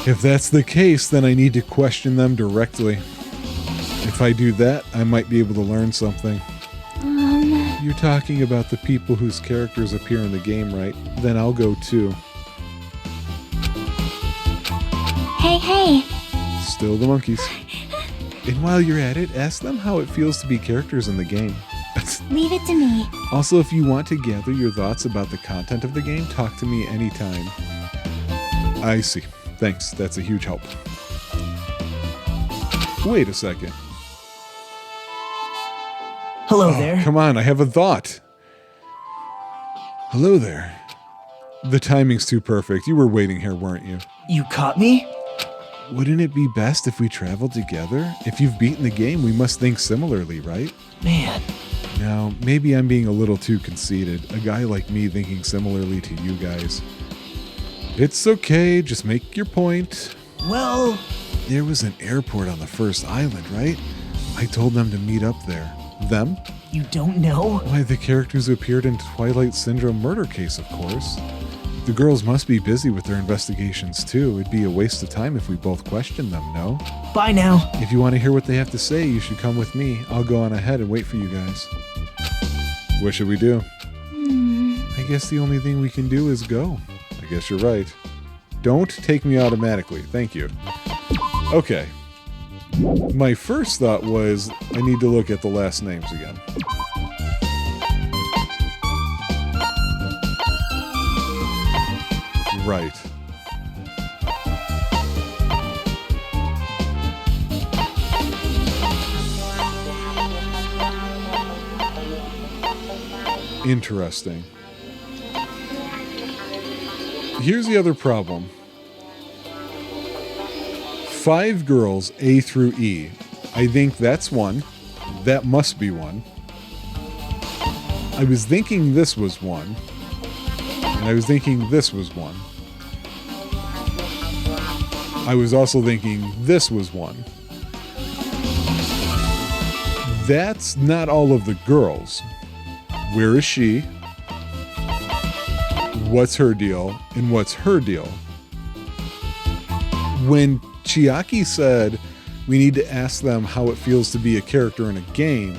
If that's the case, then I need to question them directly. If I do that, I might be able to learn something. You're talking about the people whose characters appear in the game, right? Then I'll go too. Hey. Still the monkeys. And while you're at it, ask them how it feels to be characters in the game. Leave it to me. Also, if you want to gather your thoughts about the content of the game, talk to me anytime. I see. Thanks, that's a huge help. Wait a second. Hello there. Come on, I have a thought. Hello there. The timing's too perfect. You were waiting here, weren't you? You caught me? Wouldn't it be best if we traveled together? If you've beaten the game, we must think similarly, right? Man. Now, maybe I'm being a little too conceited. A guy like me thinking similarly to you guys. It's okay, just make your point. Well, There was an airport on the first island, right? I told them to meet up there. Them? you don't know? Why, the characters who appeared in Twilight Syndrome Murder Case, of course. The girls must be busy with their investigations too. It'd be a waste of time if we both questioned them, no? Bye now. If you want to hear what they have to say, you should come with me. I'll go on ahead and wait for you guys. What should we do? I guess the only thing we can do is go. I guess you're right. Don't take me automatically. Thank you. Okay. My first thought was I need to look at the last names again. Right. Interesting. Here's the other problem. 5 girls, A through E. I think that's one. That must be one. I was thinking this was one. And I was thinking this was one. I was also thinking this was one. That's not all of the girls. Where is she? What's her deal? And what's her deal? When Chiaki said we need to ask them how it feels to be a character in a game,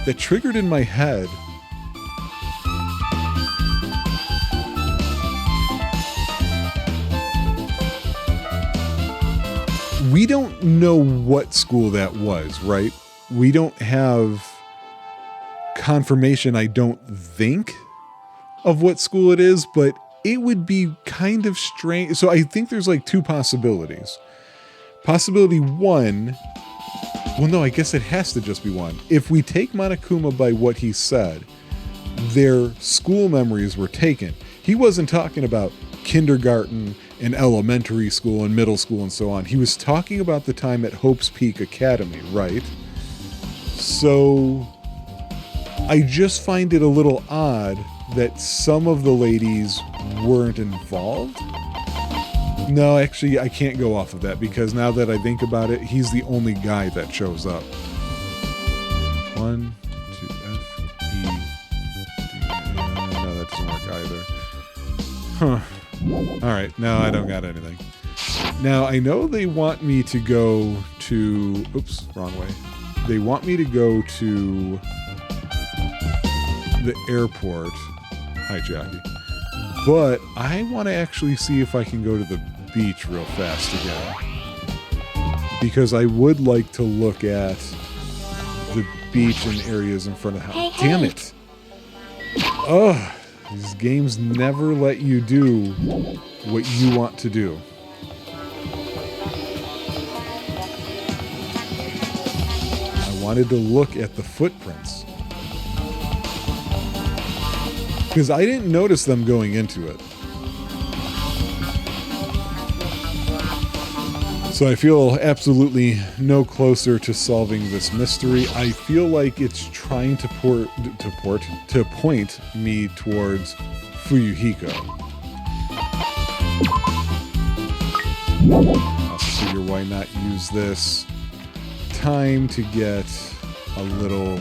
that triggered in my head we don't know what school that was, right? We don't have confirmation, I don't think, of what school it is, but it would be kind of strange. So I think there's like 2 possibilities. Possibility 1, well, no, I guess it has to just be 1. If we take Monokuma by what he said, their school memories were taken. He wasn't talking about kindergarten and elementary school and middle school and so on. He was talking about the time at Hope's Peak Academy, right? So I just find it a little odd that some of the ladies weren't involved. No, actually, I can't go off of that because now that I think about it, he's the only guy that shows up. 1, 2, F, E, D. No, that doesn't work either. Huh. Alright, no, I don't got anything. Now, I know they want me to go to... Oops, wrong way. They want me to go to the airport. Hi, Jackie. But I want to actually see if I can go to the beach real fast again. Because I would like to look at the beach and areas in front of the house. Damn it! Ugh! These games never let you do what you want to do. I wanted to look at the footprints. Because I didn't notice them going into it. So I feel absolutely no closer to solving this mystery. I feel like it's trying to point me towards Fuyuhiko. I also figure why not use this time to get a little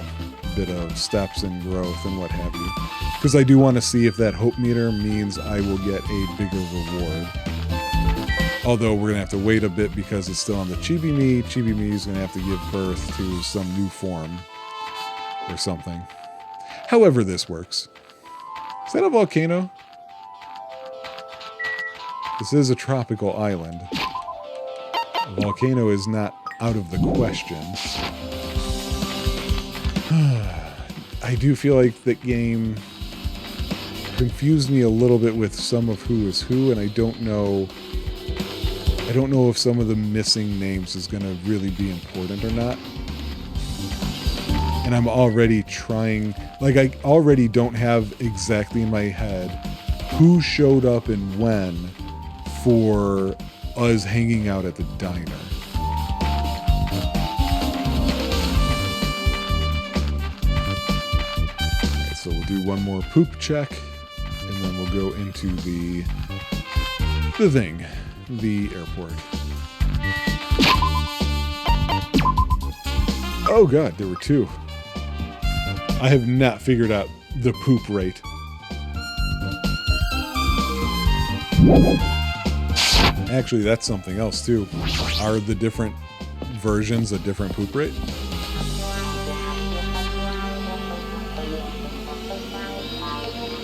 bit of steps and growth and what have you. Because I do want to see if that hope meter means I will get a bigger reward. Although we're going to have to wait a bit because it's still on the Chibi-Me. Chibi-Me is going to have to give birth to some new form or something. However this works. Is that a volcano? This is a tropical island. A volcano is not out of the question. I do feel like that game confused me a little bit with some of who is who, and I don't know if some of the missing names is going to really be important or not. And I'm already trying, like I already don't have exactly in my head who showed up and when for us hanging out at the diner. Alright, so we'll do one more poop check and then we'll go into the thing. The airport. Oh god, there were 2. I have not figured out the poop rate. Actually, that's something else too. Are the different versions a different poop rate?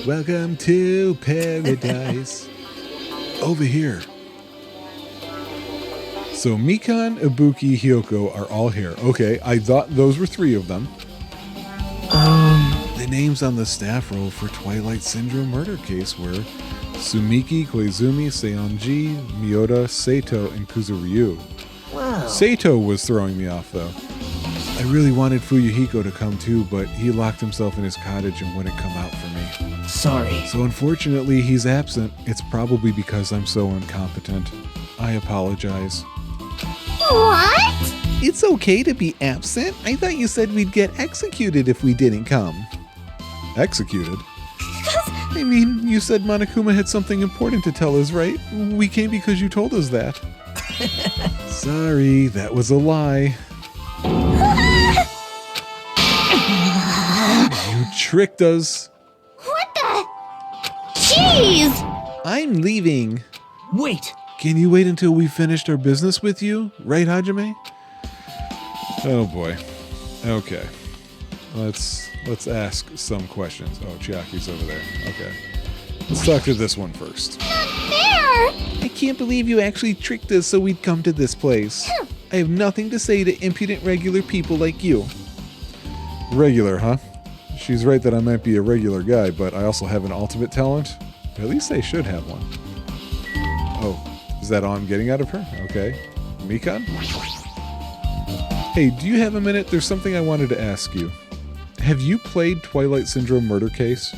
Welcome to paradise. Over here. So Mikan, Ibuki, Hyoko are all here. Okay, I thought those were 3 of them. The names on the staff roll for Twilight Syndrome murder case were Sumiki, Koizumi, Seonji, Miyoda, Sato, and Kuzuryu. Whoa. Sato was throwing me off, though. I really wanted Fuyuhiko to come too, but he locked himself in his cottage and wouldn't come out for me. Sorry. So unfortunately, he's absent. It's probably because I'm so incompetent. I apologize. What? It's okay to be absent. I thought you said we'd get executed if we didn't come. Executed? I mean, you said Monokuma had something important to tell us, right? We came because you told us that. Sorry, that was a lie. You tricked us. What the? Jeez! I'm leaving. Wait. Can you wait until we finished our business with you? Right, Hajime? Oh boy. Okay. Let's ask some questions. Oh, Chiaki's over there. Okay. Let's talk to this one first. There! I can't believe you actually tricked us so we'd come to this place. I have nothing to say to impudent regular people like you. Regular, huh? She's right that I might be a regular guy, but I also have an ultimate talent. At least I should have one. Oh, is that all I'm getting out of her? Okay. Mikan? Hey, do you have a minute? There's something I wanted to ask you. Have you played Twilight Syndrome Murder Case?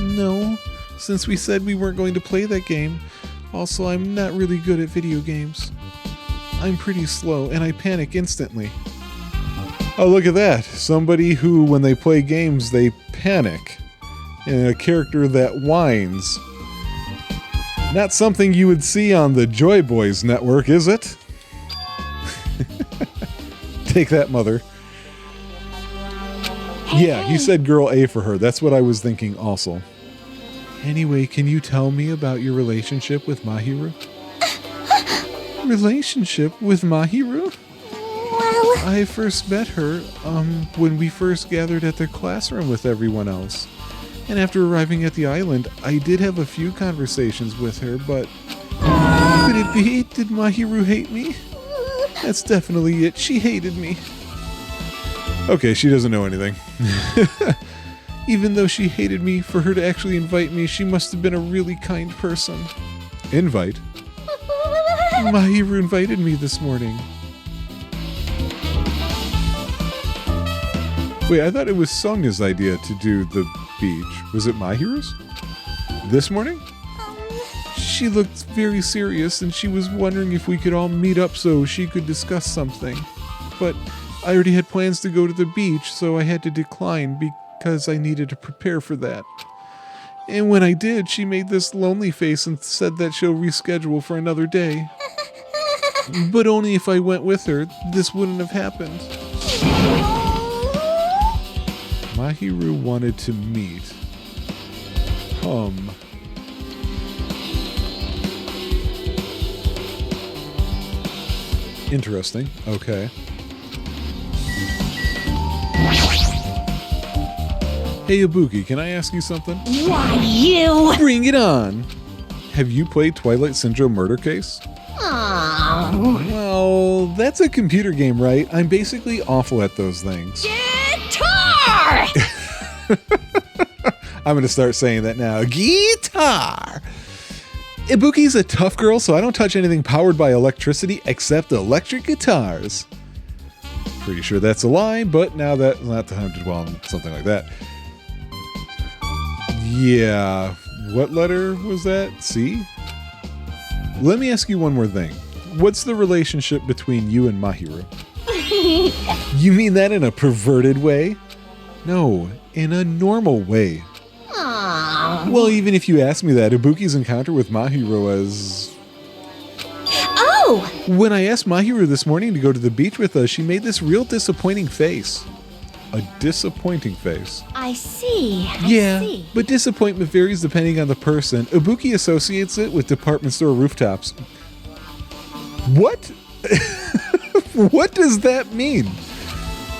No, since we said we weren't going to play that game. Also, I'm not really good at video games. I'm pretty slow, and I panic instantly. Oh, look at that. Somebody who, when they play games, they panic. And a character that whines. Not something you would see on the Joy Boys network, is it? Take that, mother. Yeah, he said girl A for her. That's what I was thinking also. Anyway, can you tell me about your relationship with Mahiru? Relationship with Mahiru? Well, I first met her, when we first gathered at the classroom with everyone else. And after arriving at the island, I did have a few conversations with her, but... Could it be? Did Mahiru hate me? That's definitely it. She hated me. Okay, she doesn't know anything. Even though she hated me, for her to actually invite me, she must have been a really kind person. Invite? Mahiru invited me this morning. Wait, I thought it was Sonya's idea to do the beach. Was it Mahiru's? This morning? She looked very serious and she was wondering if we could all meet up so she could discuss something. But I already had plans to go to the beach, so I had to decline because I needed to prepare for that. And when I did, she made this lonely face and said that she'll reschedule for another day. But only if I went with her, this wouldn't have happened. Mahiru wanted to meet. Interesting. Okay. Hey Ibuki, can I ask you something? why you? Bring it on! Have you played Twilight Syndrome Murder Case? Oh. Well, that's a computer game, right? I'm basically awful at those things. Guitar! I'm gonna start saying that now. Guitar! Ibuki's a tough girl, so I don't touch anything powered by electricity except electric guitars. Pretty sure that's a lie, but now that's not the time to dwell on something like that. Yeah, what letter was that? C? Let me ask you one more thing. What's the relationship between you and Mahiru? You mean that in a perverted way? No, in a normal way. Aw. Well, even if you ask me that, Ibuki's encounter with Mahiru was... Oh! When I asked Mahiru this morning to go to the beach with us, she made this real disappointing face. A disappointing face. I see. I Yeah, see. but disappointment varies depending on the person. Ibuki associates it with department store rooftops. What? What does that mean?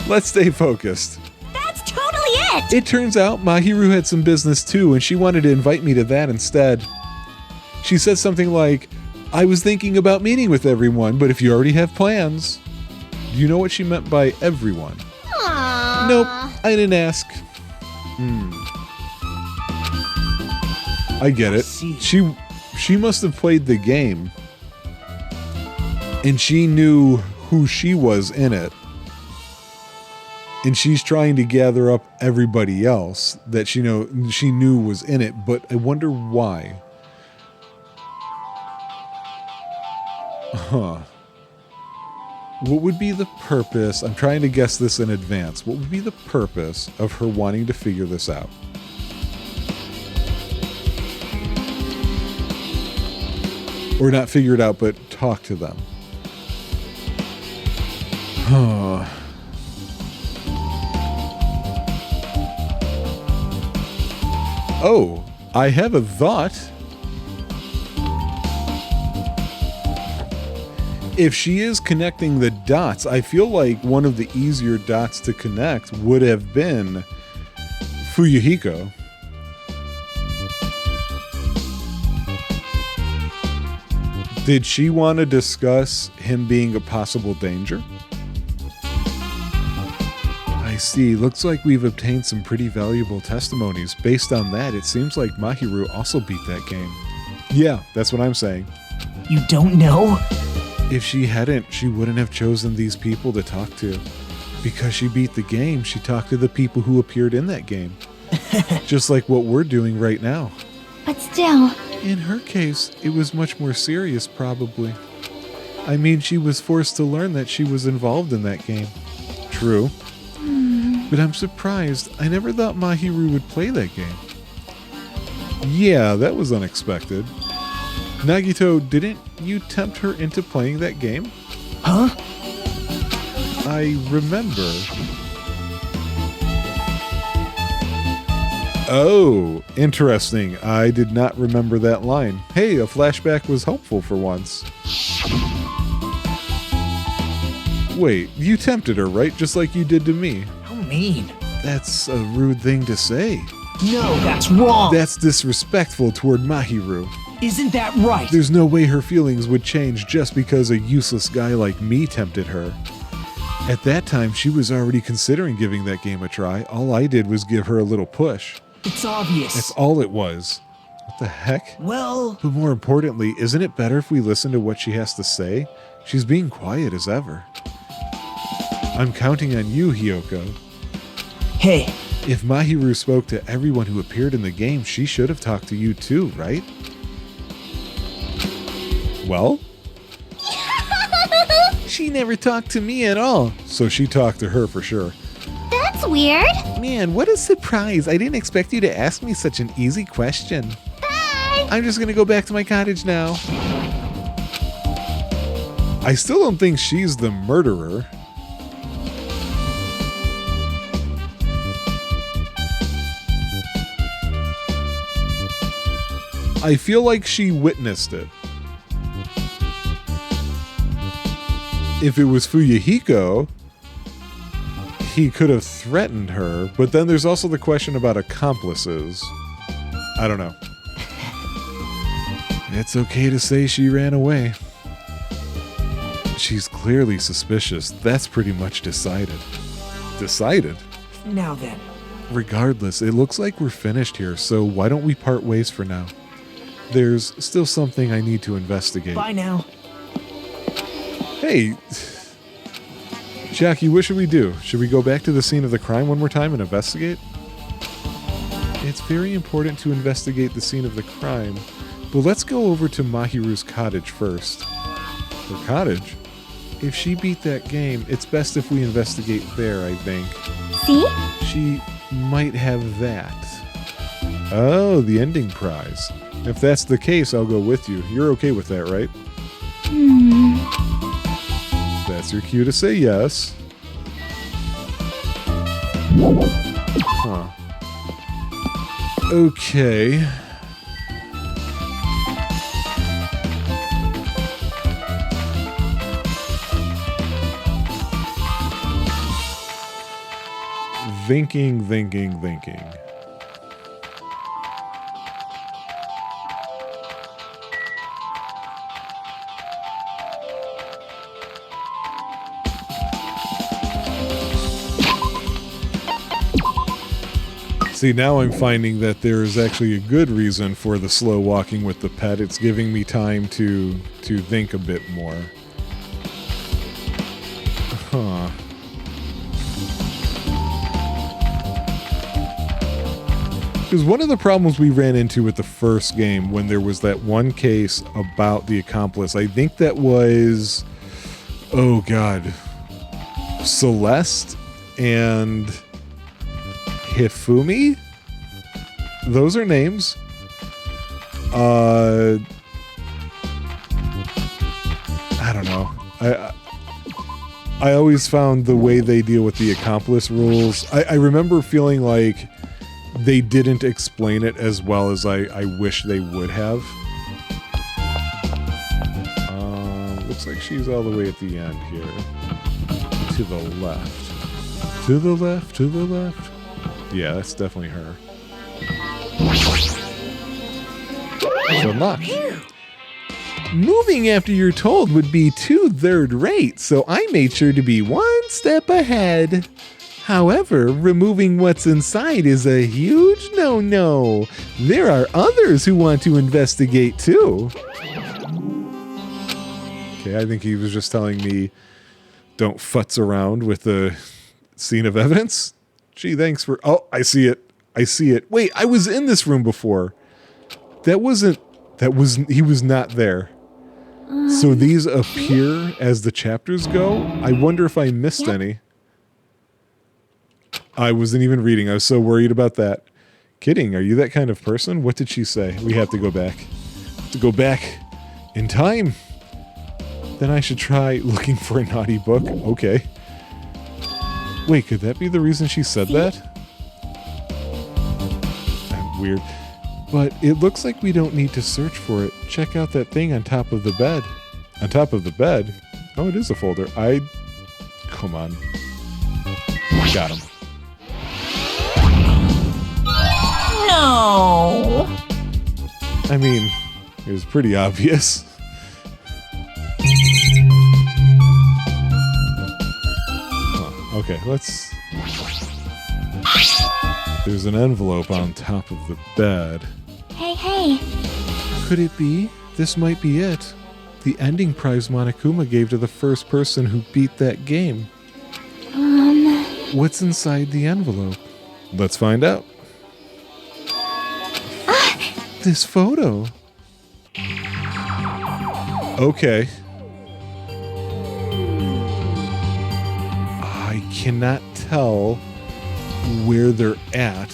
Let's stay focused. That's totally it! It turns out Mahiru had some business too, and she wanted to invite me to that instead. She said something like, I was thinking about meeting with everyone, but if you already have plans. Do you know what she meant by everyone? Aww. Nope, I didn't ask. I get it. see. She must have played the game, and she knew who she was in it. And she's trying to gather up everybody else that she knew was in it, but I wonder why. Huh. What would be the purpose? I'm trying to guess this in advance. What would be the purpose of her wanting to figure this out? Or not figure it out, but talk to them. Huh. Oh, I have a thought. If she is connecting the dots, I feel like one of the easier dots to connect would have been Fuyuhiko. Did she want to discuss him being a possible danger? I see. Looks like we've obtained some pretty valuable testimonies. Based on that, it seems like Mahiru also beat that game. Yeah, that's what I'm saying. You don't know? If she hadn't, she wouldn't have chosen these people to talk to. Because she beat the game, she talked to the people who appeared in that game. Just like what we're doing right now. But still, In her case, it was much more serious, probably. I mean, she was forced to learn that she was involved in that game. True. But I'm surprised. I never thought Mahiru would play that game. Yeah, that was unexpected. Nagito, didn't you tempt her into playing that game? Huh? I remember. Oh, interesting. I did not remember that line. Hey, a flashback was helpful for once. Wait, you tempted her, right? Just like you did to me. How mean. That's a rude thing to say. No, that's wrong. That's disrespectful toward Mahiru. Isn't that right? There's no way her feelings would change just because a useless guy like me tempted her. At that time, she was already considering giving that game a try. All I did was give her a little push. It's obvious. That's all it was. What the heck? Well, But more importantly, isn't it better if we listen to what she has to say? She's being quiet as ever. I'm counting on you, Hiyoko. hey, If Mahiru spoke to everyone who appeared in the game, she should have talked to you too, right? Well? She never talked to me at all. So she talked to her for sure. That's weird. Man, what a surprise. I didn't expect you to ask me such an easy question. Bye. I'm just gonna go back to my cottage now. I still don't think she's the murderer. I feel like she witnessed it. If it was Fuyuhiko, he could have threatened her, but then there's also the question about accomplices. I don't know. It's okay to say she ran away. She's clearly suspicious. That's pretty much decided. Decided? now then. Regardless, it looks like we're finished here, so why don't we part ways for now? There's still something I need to investigate. Bye now. Hey, Jackie, what should we do? Should we go back to the scene of the crime one more time and investigate? It's very important to investigate the scene of the crime, but let's go over to Mahiru's cottage first. Her cottage? If she beat that game, it's best if we investigate there, I think. See? She might have that. Oh, the ending prize. If that's the case, I'll go with you. You're okay with that, right? That's your cue to say yes. Huh. Okay. Thinking. See, now I'm finding that there is actually a good reason for the slow walking with the pet. It's giving me time to think a bit more. Huh. Because one of the problems we ran into with the first game when there was that one case about the accomplice, I think that was, oh god, Celeste and Hifumi? Those are names. I don't know. I always found the way they deal with the accomplice rules, I remember feeling like they didn't explain it as well as I wish they would have. Looks like she's all the way at the end here. To the left. To the left, to the left. Yeah, that's definitely her. So much. Moving after you're told would be too third rate, so I made sure to be one step ahead. However, removing what's inside is a huge no-no. There are others who want to investigate too. Okay, I think he was just telling me don't futz around with the scene of evidence. Gee, thanks for... Oh, I see it. I see it. Wait, I was in this room before. He was not there. So these appear as the chapters go. I wonder if I missed any. I wasn't even reading. I was so worried about that. Kidding. Are you that kind of person? What did she say? We have to go back. To go back in time. Then I should try looking for a naughty book. Okay. Wait, could that be the reason she said that? Weird. But it looks like we don't need to search for it. Check out that thing on top of the bed. On top of the bed? Oh, it is a folder. Come on. Got him. No. I mean, it was pretty obvious. Huh, okay, let's... There's an envelope on top of the bed. Hey. Could it be? This might be it. The ending prize Monokuma gave to the first person who beat that game. What's inside the envelope? Let's find out. This photo. Okay. I cannot tell where they're at.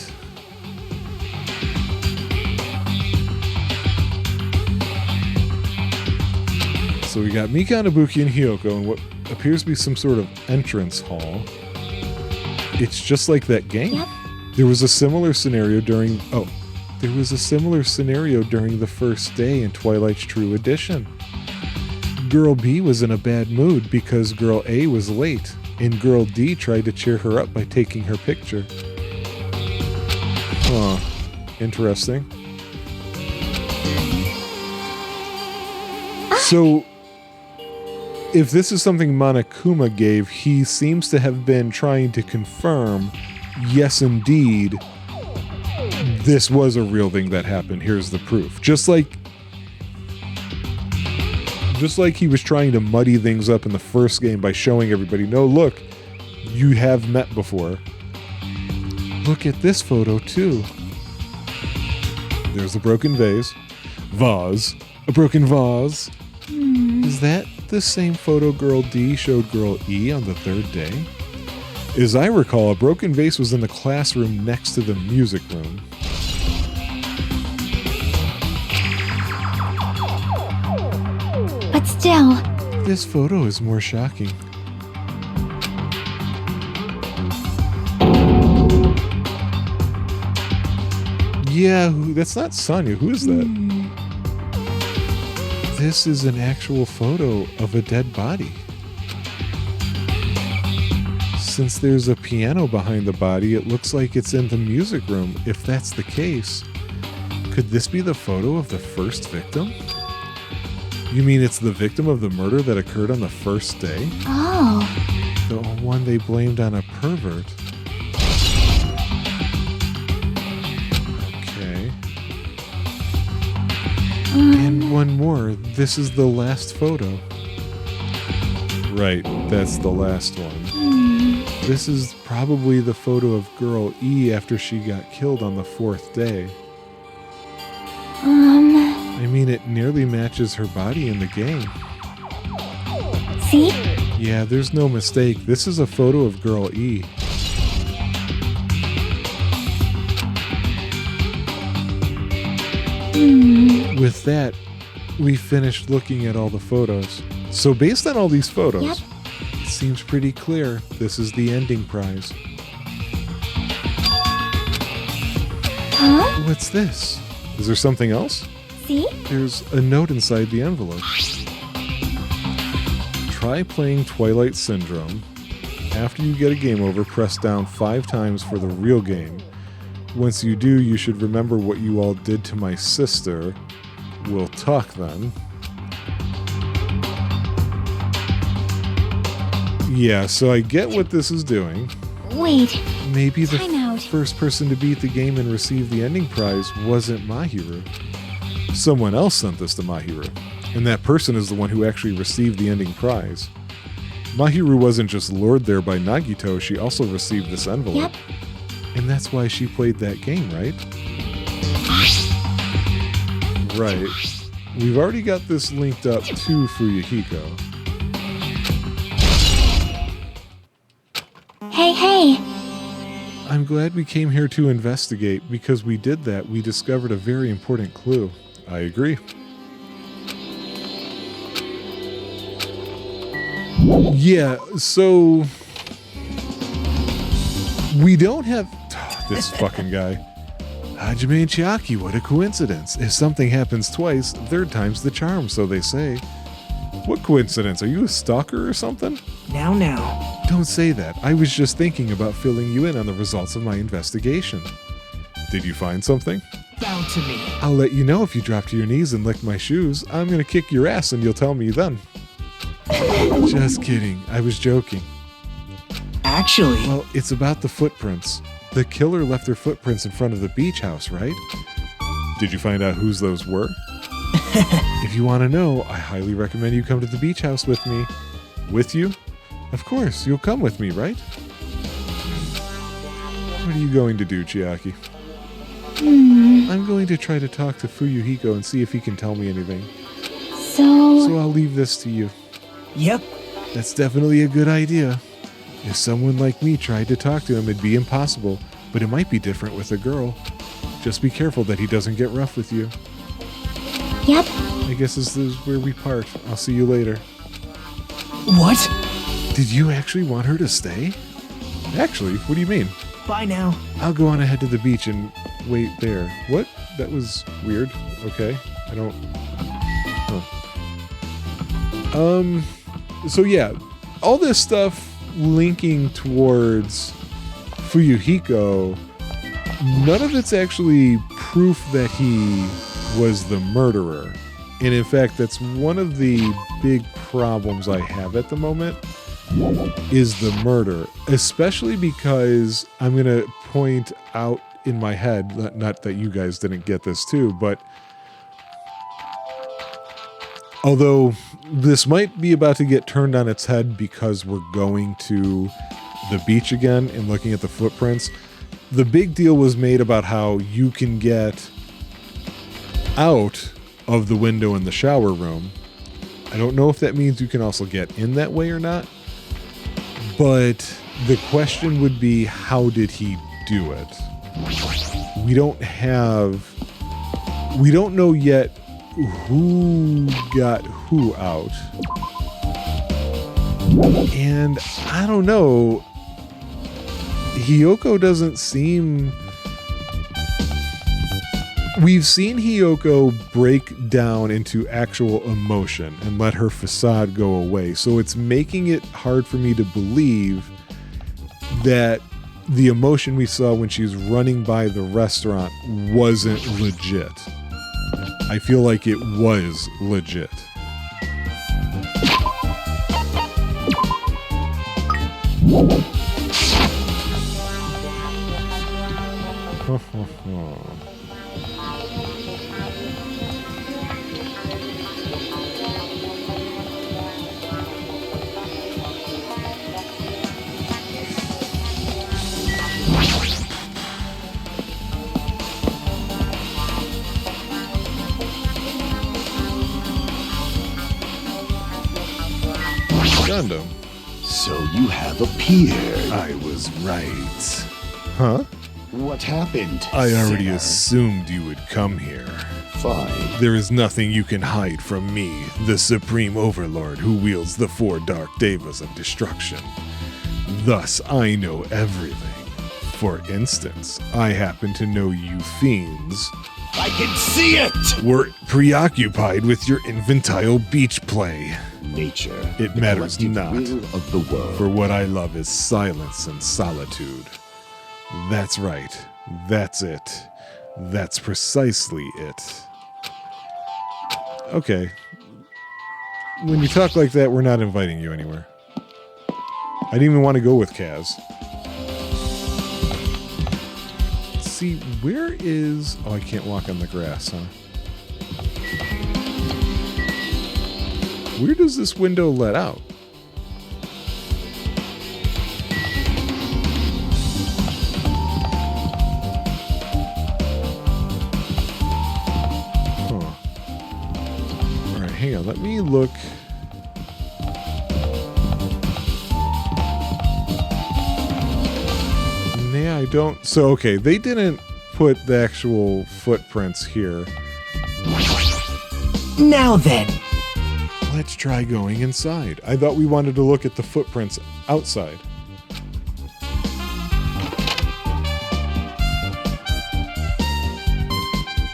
So we got Mika, Ibuki, and Hyoko in what appears to be some sort of entrance hall. It's just like that game. Yep. There was a similar scenario during the first day in Twilight's True Edition. Girl B was in a bad mood because Girl A was late, and Girl D tried to cheer her up by taking her picture. Huh. Interesting. So, if this is something Monokuma gave, he seems to have been trying to confirm, yes, indeed, this was a real thing that happened. Here's the proof. Just like he was trying to muddy things up in the first game by showing everybody, no, look, you have met before. Look at this photo, too. There's a broken vase. A broken vase. Is that the same photo Girl D showed Girl E on the third day? As I recall, a broken vase was in the classroom next to the music room. But still, This photo is more shocking. Yeah, that's not Sonya. Who is that? This is an actual photo of a dead body. Since there's a piano behind the body, it looks like it's in the music room. If that's the case, could this be the photo of the first victim? You mean it's the victim of the murder that occurred on the first day? Oh. The one they blamed on a pervert. Okay. And one more. This is the last photo. Right, that's the last one. This is probably the photo of girl E after she got killed on the 4th day. I mean, it nearly matches her body in the game. See? Yeah, there's no mistake. This is a photo of girl E. With that, we finished looking at all the photos. So based on all these photos, it seems pretty clear this is the ending prize. Huh? What's this? Is there something else? See? There's a note inside the envelope. Try playing Twilight Syndrome. After you get a game over, press down 5 times for the real game. Once you do, you should remember what you all did to my sister. We'll talk then. Yeah, so I get what this is doing. Wait. Maybe the Time out. first person to beat the game and receive the ending prize wasn't Mahiru. Someone else sent this to Mahiru, and that person is the one who actually received the ending prize. Mahiru wasn't just lured there by Nagito, she also received this envelope. Yep. And that's why she played that game, right? Right. We've already got this linked up to Fuyuhiko. Hey. I'm glad we came here to investigate. Because we did that, we discovered a very important clue. I agree. Yeah, so we don't have this fucking guy. Hajime and Chiaki, what a coincidence. If something happens twice, third time's the charm, so they say. What coincidence? Are you a stalker or something? Now. Don't say that. I was just thinking about filling you in on the results of my investigation. Did you find something? Bow to me. I'll let you know if you drop to your knees and lick my shoes. I'm gonna kick your ass and you'll tell me then. Just kidding. I was joking. Actually, Well, it's about the footprints. The killer left their footprints in front of the beach house, right? Did you find out whose those were? If you want to know, I highly recommend you come to the beach house with me. With you? Of course, you'll come with me, right? What are you going to do, Chiaki? I'm going to try to talk to Fuyuhiko and see if he can tell me anything. So I'll leave this to you. yep. That's definitely a good idea. If someone like me tried to talk to him, it'd be impossible, but it might be different with a girl. Just be careful that he doesn't get rough with you. Yep. I guess this is where we part. I'll see you later. What? Did you actually want her to stay? Actually, what do you mean? Bye now. I'll go on ahead to the beach and wait there. What? That was weird. Okay. I don't... Huh. So yeah, all this stuff linking towards Fuyuhiko, none of it's actually proof that he was the murderer. And in fact, that's one of the big problems I have at the moment, is the murder. Especially because I'm going to point out in my head, not that you guys didn't get this too, but although this might be about to get turned on its head because we're going to the beach again and looking at the footprints, the big deal was made about how you can get out of the window in the shower room. I don't know if that means you can also get in that way or not, but the question would be, how did he do it? We don't know yet who got who out. And I don't know, Hiyoko doesn't seem We've seen Hiyoko break down into actual emotion and let her facade go away. So it's making it hard for me to believe that the emotion we saw when she's running by the restaurant wasn't legit. I feel like it was legit. Gundam. So you have appeared. I was right. Huh? What happened? I already sinner? assumed you would come here. Fine. There is nothing you can hide from me, the Supreme Overlord who wields the 4 Dark Devas of destruction. Thus, I know everything. For instance, I happen to know you fiends I can see it! were preoccupied with your infantile beach play. Nature. It the matters collective not. will of the world. For what I love is silence and solitude. That's right. That's it. That's precisely it. Okay. When you talk like that, we're not inviting you anywhere. I didn't even want to go with Kaz. See, where is... Oh, I can't walk on the grass, huh? Where does this window let out? Huh. Alright, hang on. Let me look. Yeah, I don't... So, okay, they didn't put the actual footprints here. Now then, Let's try going inside. I thought we wanted to look at the footprints outside.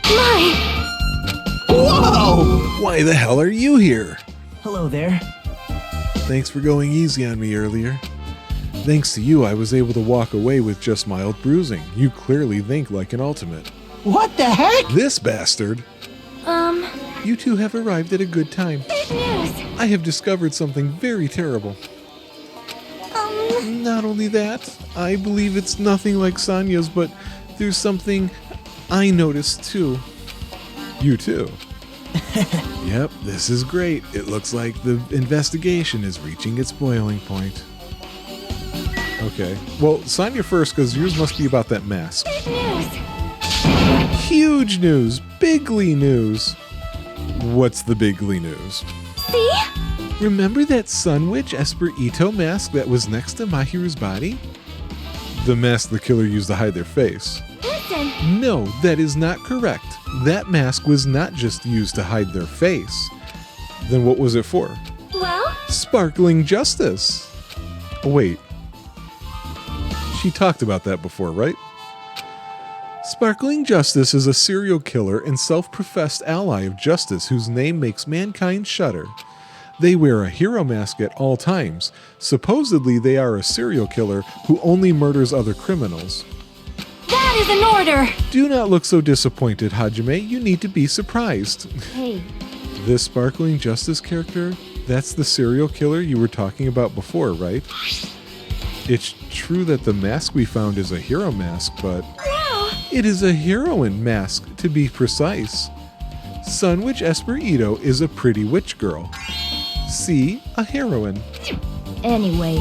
My! whoa! Why the hell are you here? Hello there. Thanks for going easy on me earlier. Thanks to you, I was able to walk away with just mild bruising. You clearly think like an ultimate. What the heck? This bastard! You two have arrived at a good time. Big news! I have discovered something very terrible. Not only that, I believe it's nothing like Sonya's, but there's something I noticed too. You too. Yep, this is great. It looks like the investigation is reaching its boiling point. Okay. Well, Sonya first, because yours must be about that mask. Big news! Huge news! Bigly news! What's the bigly news? See? Remember that Sun Witch Esper Ito mask that was next to Mahiru's body? The mask the killer used to hide their face. Listen! No, that is not correct. That mask was not just used to hide their face. Then what was it for? Well? Sparkling justice. Oh, wait. She talked about that before, right? Sparkling Justice is a serial killer and self-professed ally of justice whose name makes mankind shudder. They wear a hero mask at all times. Supposedly, they are a serial killer who only murders other criminals. That is an order! Do not look so disappointed, Hajime. You need to be surprised. Hey, This Sparkling Justice character, that's the serial killer you were talking about before, right? It's true that the mask we found is a hero mask, but it is a heroine mask, to be precise. Sun Witch Esper Ito is a pretty witch girl. See, a heroine. Anyway,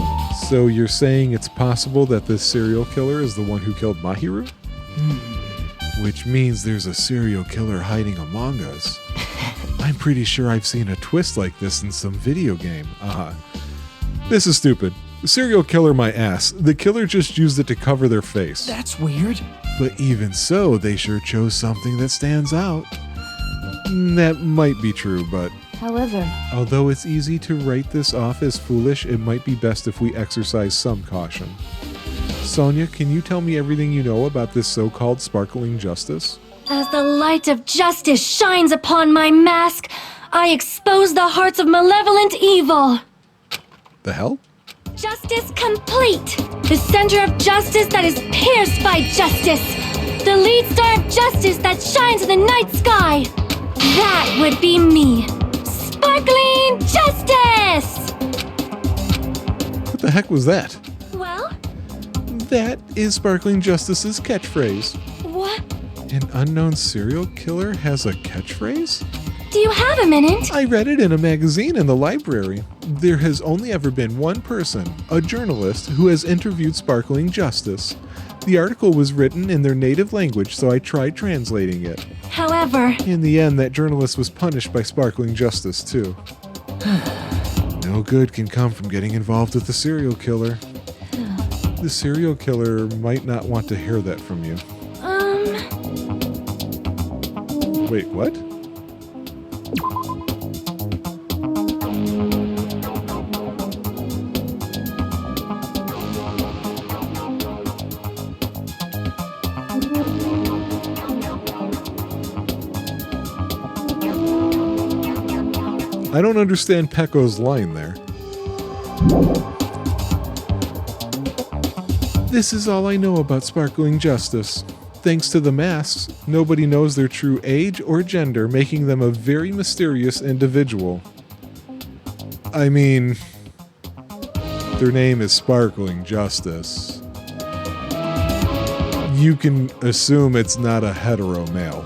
So you're saying it's possible that this serial killer is the one who killed Mahiru? Which means there's a serial killer hiding among us. I'm pretty sure I've seen a twist like this in some video game. This is stupid. Serial killer my ass. The killer just used it to cover their face. That's weird. But even so, they sure chose something that stands out. That might be true, but however, although it's easy to write this off as foolish, it might be best if we exercise some caution. Sonya, can you tell me everything you know about this so-called Sparkling Justice? As the light of justice shines upon my mask, I expose the hearts of malevolent evil. The hell? Justice complete. The center of justice that is pierced by justice. The lead star of justice that shines in the night sky. That would be me. Sparkling Justice! What the heck was that? Well, That is Sparkling Justice's catchphrase. what? An unknown serial killer has a catchphrase? Do you have a minute? I read it in a magazine in the library. There has only ever been one person, a journalist, who has interviewed Sparkling Justice. The article was written in their native language, so I tried translating it. However, In the end, that journalist was punished by Sparkling Justice, too. No good can come from getting involved with the serial killer. The serial killer might not want to hear that from you. Wait, what? I don't understand Pecco's line there. This is all I know about Sparkling Justice. Thanks to the masks, nobody knows their true age or gender, making them a very mysterious individual. I mean, their name is Sparkling Justice. You can assume it's not a hetero male.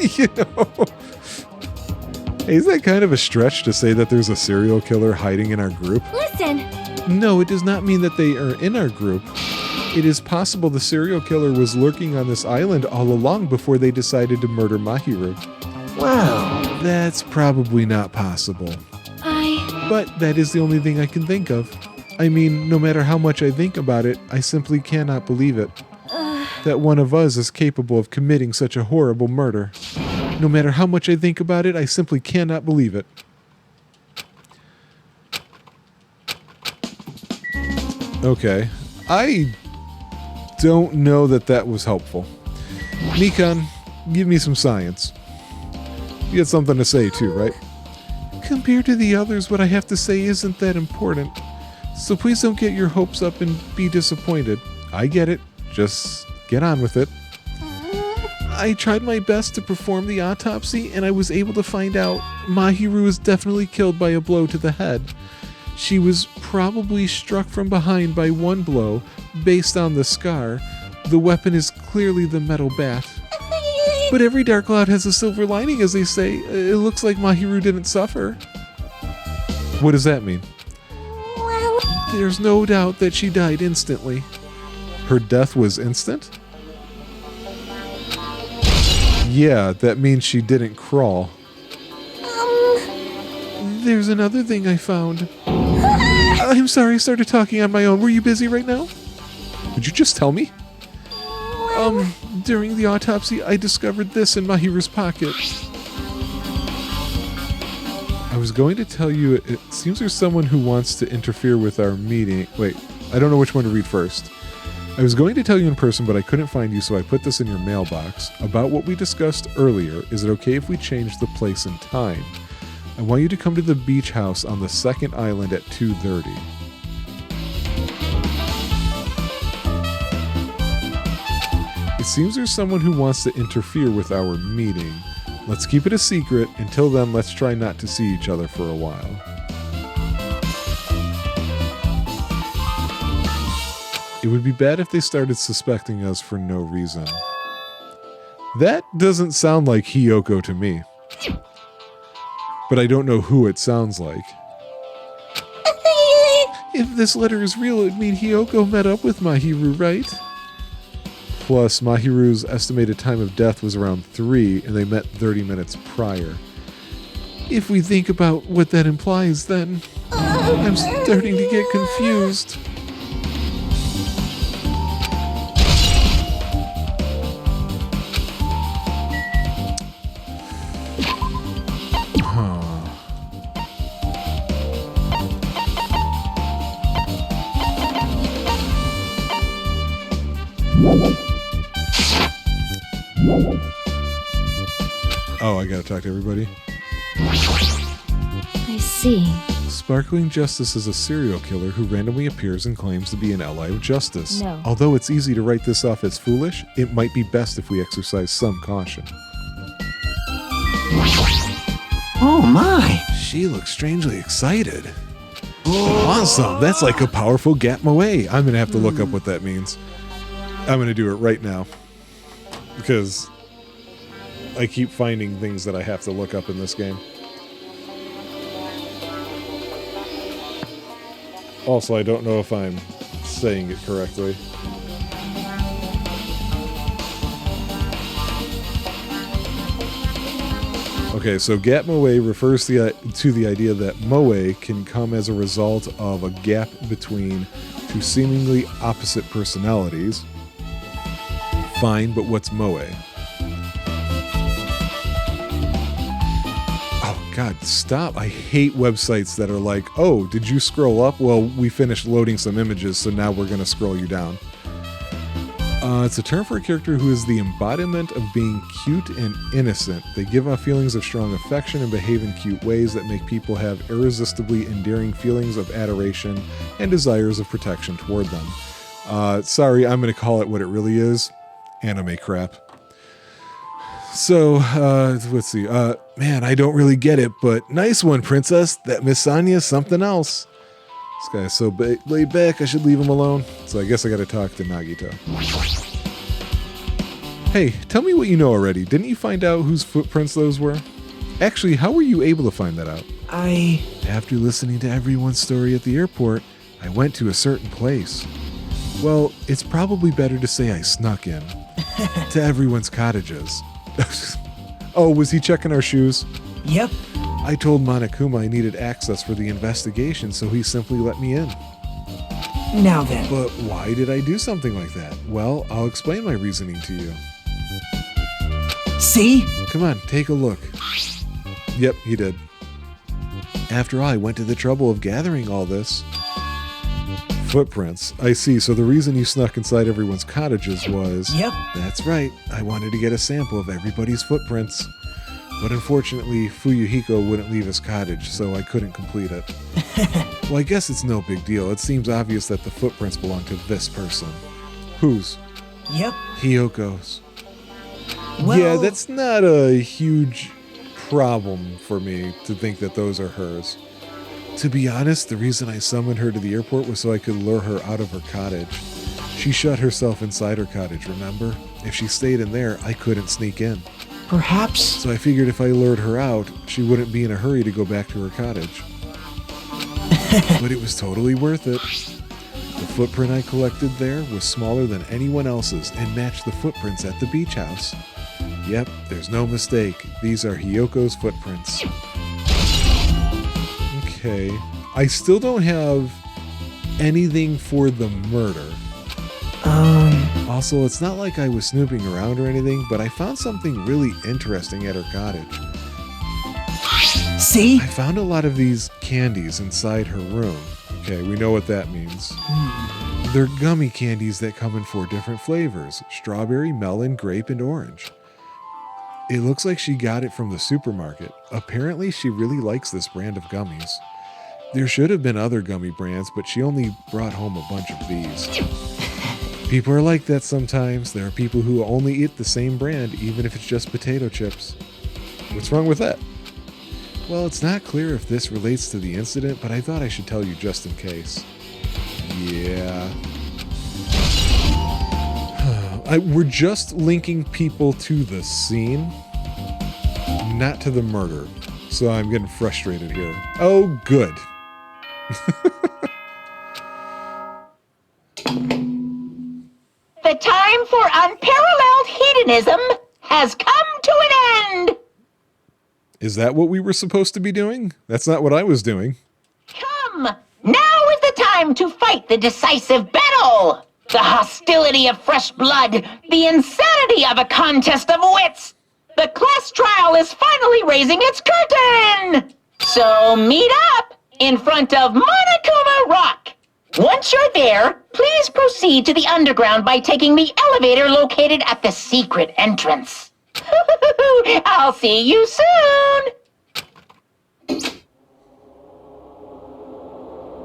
You know? Hey, is that kind of a stretch to say that there's a serial killer hiding in our group? listen. No, it does not mean that they are in our group. It is possible the serial killer was lurking on this island all along before they decided to murder Mahiru. Wow. That's probably not possible. But that is the only thing I can think of. I mean, no matter how much I think about it, I simply cannot believe it. That one of us is capable of committing such a horrible murder. No matter how much I think about it, I simply cannot believe it. Okay. I don't know that that was helpful. Nikon, give me some science. You had something to say too, right? Compared to the others, what I have to say isn't that important. So please don't get your hopes up and be disappointed. I get it. Just get on with it. I tried my best to perform the autopsy, and I was able to find out Mahiru was definitely killed by a blow to the head. She was probably struck from behind by one blow. Based on the scar, the weapon is clearly the metal bat. But every dark cloud has a silver lining, as they say. It looks like Mahiru didn't suffer. What does that mean? There's no doubt that she died instantly. Her death was instant? Yeah, that means she didn't crawl. There's another thing I found. I'm sorry, I started talking on my own. Were you busy right now? Would you just tell me? During the autopsy, I discovered this in Mahiru's pocket. I was going to tell you, it seems there's someone who wants to interfere with our meeting. Wait, I don't know which one to read first. I was going to tell you in person, but I couldn't find you, so I put this in your mailbox. About what we discussed earlier, is it okay if we change the place and time? I want you to come to the beach house on the second island at 2:30. It seems there's someone who wants to interfere with our meeting. Let's keep it a secret. Until then, let's try not to see each other for a while. It would be bad if they started suspecting us for no reason. That doesn't sound like Hiyoko to me. But I don't know who it sounds like. If this letter is real, it would mean Hiyoko met up with Mahiru, right? Plus, Mahiru's estimated time of death was around 3, and they met 30 minutes prior. If we think about what that implies, then I'm starting to get confused. Oh, I gotta talk to everybody. I see. Sparkling Justice is a serial killer who randomly appears and claims to be an ally of justice. No. Although it's easy to write this off as foolish, it might be best if we exercise some caution. Oh my! She looks strangely excited. Awesome! That's like a powerful Gatmoe. I'm gonna have to look up what that means. I'm gonna do it right now. Because I keep finding things that I have to look up in this game. Also, I don't know if I'm saying it correctly. Okay, so Gatmoe refers to the idea that moe can come as a result of a gap between two seemingly opposite personalities. Fine, but what's moe? Oh God, stop. I hate websites that are like, oh, did you scroll up? Well, we finished loading some images, so now we're going to scroll you down. It's a term for a character who is the embodiment of being cute and innocent. They give off feelings of strong affection and behave in cute ways that make people have irresistibly endearing feelings of adoration and desires of protection toward them. Sorry, I'm going to call it what it really is. Anime crap. So, let's see. Man, I don't really get it, but nice one, princess. That Miss Sonya's something else. This guy is so laid back, I should leave him alone. So I guess I gotta talk to Nagito. Hey, tell me what you know already. Didn't you find out whose footprints those were? Actually, how were you able to find that out? After listening to everyone's story at the airport, I went to a certain place. Well, it's probably better to say I snuck in. To everyone's cottages. Oh, was he checking our shoes? Yep. I told Monokuma I needed access for the investigation, so he simply let me in. Now then. But why did I do something like that? Well, I'll explain my reasoning to you. See? Come on, take a look. Yep, he did. After all, I went to the trouble of gathering all this. Footprints. I see, so the reason you snuck inside everyone's cottages was... Yep. That's right, I wanted to get a sample of everybody's footprints. But unfortunately, Fuyuhiko wouldn't leave his cottage, so I couldn't complete it. Well, I guess it's no big deal. It seems obvious that the footprints belong to this person. Whose? Yep. Hiyoko's. Well, Yeah, that's not a huge problem for me to think that those are hers. To be honest, the reason I summoned her to the airport was so I could lure her out of her cottage. She shut herself inside her cottage, remember? If she stayed in there, I couldn't sneak in. perhaps. So I figured if I lured her out, she wouldn't be in a hurry to go back to her cottage. But it was totally worth it. The footprint I collected there was smaller than anyone else's and matched the footprints at the beach house. Yep, there's no mistake. These are Hiyoko's footprints. Okay. I still don't have anything for the murder. Also, it's not like I was snooping around or anything, but I found something really interesting at her cottage. See? I found a lot of these candies inside her room. Okay, we know what that means. They're gummy candies that come in 4 different flavors: strawberry, melon, grape, and orange. It looks like she got it from the supermarket. Apparently, she really likes this brand of gummies. There should have been other gummy brands, but she only brought home a bunch of these. People are like that sometimes. There are people who only eat the same brand, even if it's just potato chips. What's wrong with that? Well, it's not clear if this relates to the incident, but I thought I should tell you just in case. Yeah. We're just linking people to the scene, not to the murder. So I'm getting frustrated here. Oh, good. The time for unparalleled hedonism has come to an end! Is that what we were supposed to be doing? That's not what I was doing. Come! Now is the time to fight the decisive battle! The hostility of fresh blood, the insanity of a contest of wits! The class trial is finally raising its curtain! So meet up in front of Monokuma Rock! Once you're there, please proceed to the underground by taking the elevator located at the secret entrance. I'll see you soon!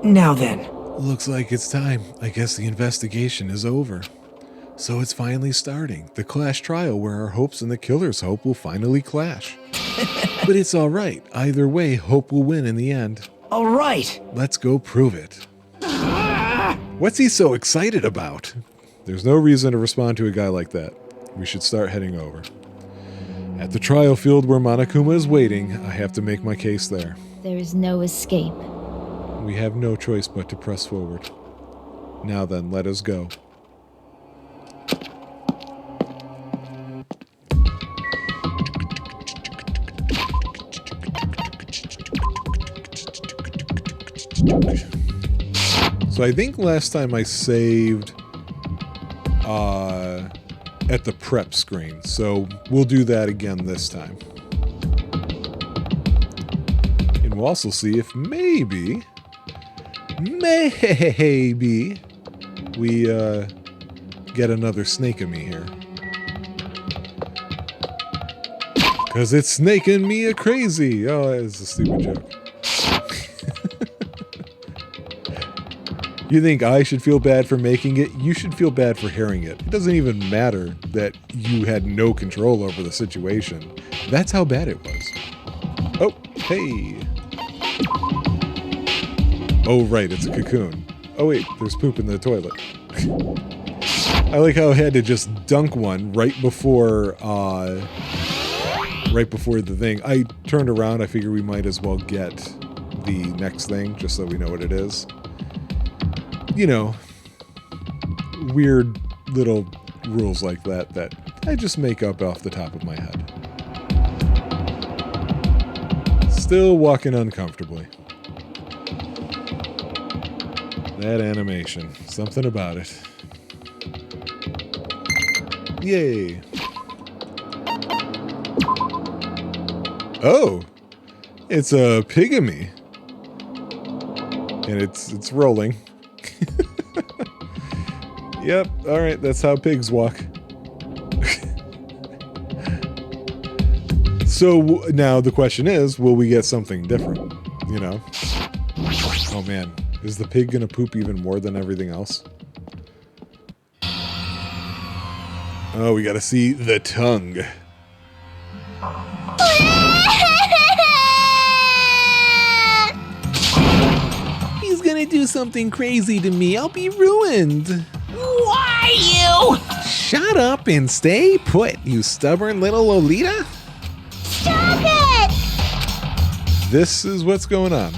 Now then, Looks like it's time. I guess the investigation is over. So it's finally starting. The clash trial where our hopes and the killer's hope will finally clash. But it's alright. Either way, hope will win in the end. all right. Let's go prove it. What's he so excited about? There's no reason to respond to a guy like that. We should start heading over. At the trial field where Monokuma is waiting, I have to make my case there. There is no escape. We have no choice but to press forward. Now then, let us go. So I think last time I saved at the prep screen, so we'll do that again this time. And we'll also see if maybe we get another snake-a-me here. Because it's snaking me a crazy. Oh, that's a stupid joke. You think I should feel bad for making it? You should feel bad for hearing it. It doesn't even matter that you had no control over the situation. That's how bad it was. Oh, hey. Oh, right, it's a cocoon. Oh, wait, there's poop in the toilet. I like how I had to just dunk one right before the thing. I turned around, I figured we might as well get the next thing, just so we know what it is. You know, weird little rules like that that I just make up off the top of my head. Still walking uncomfortably. That animation, something about it. Yay. Oh, it's a pigamy. And it's rolling. Yep, alright, that's how pigs walk. So now the question is, will we get something different? You know? Oh man, is the pig gonna poop even more than everything else? Oh, we gotta see the tongue. He's gonna do something crazy to me. I'll be ruined. Why you? Shut up and stay put, you stubborn little Lolita. Stop it! This is what's going on.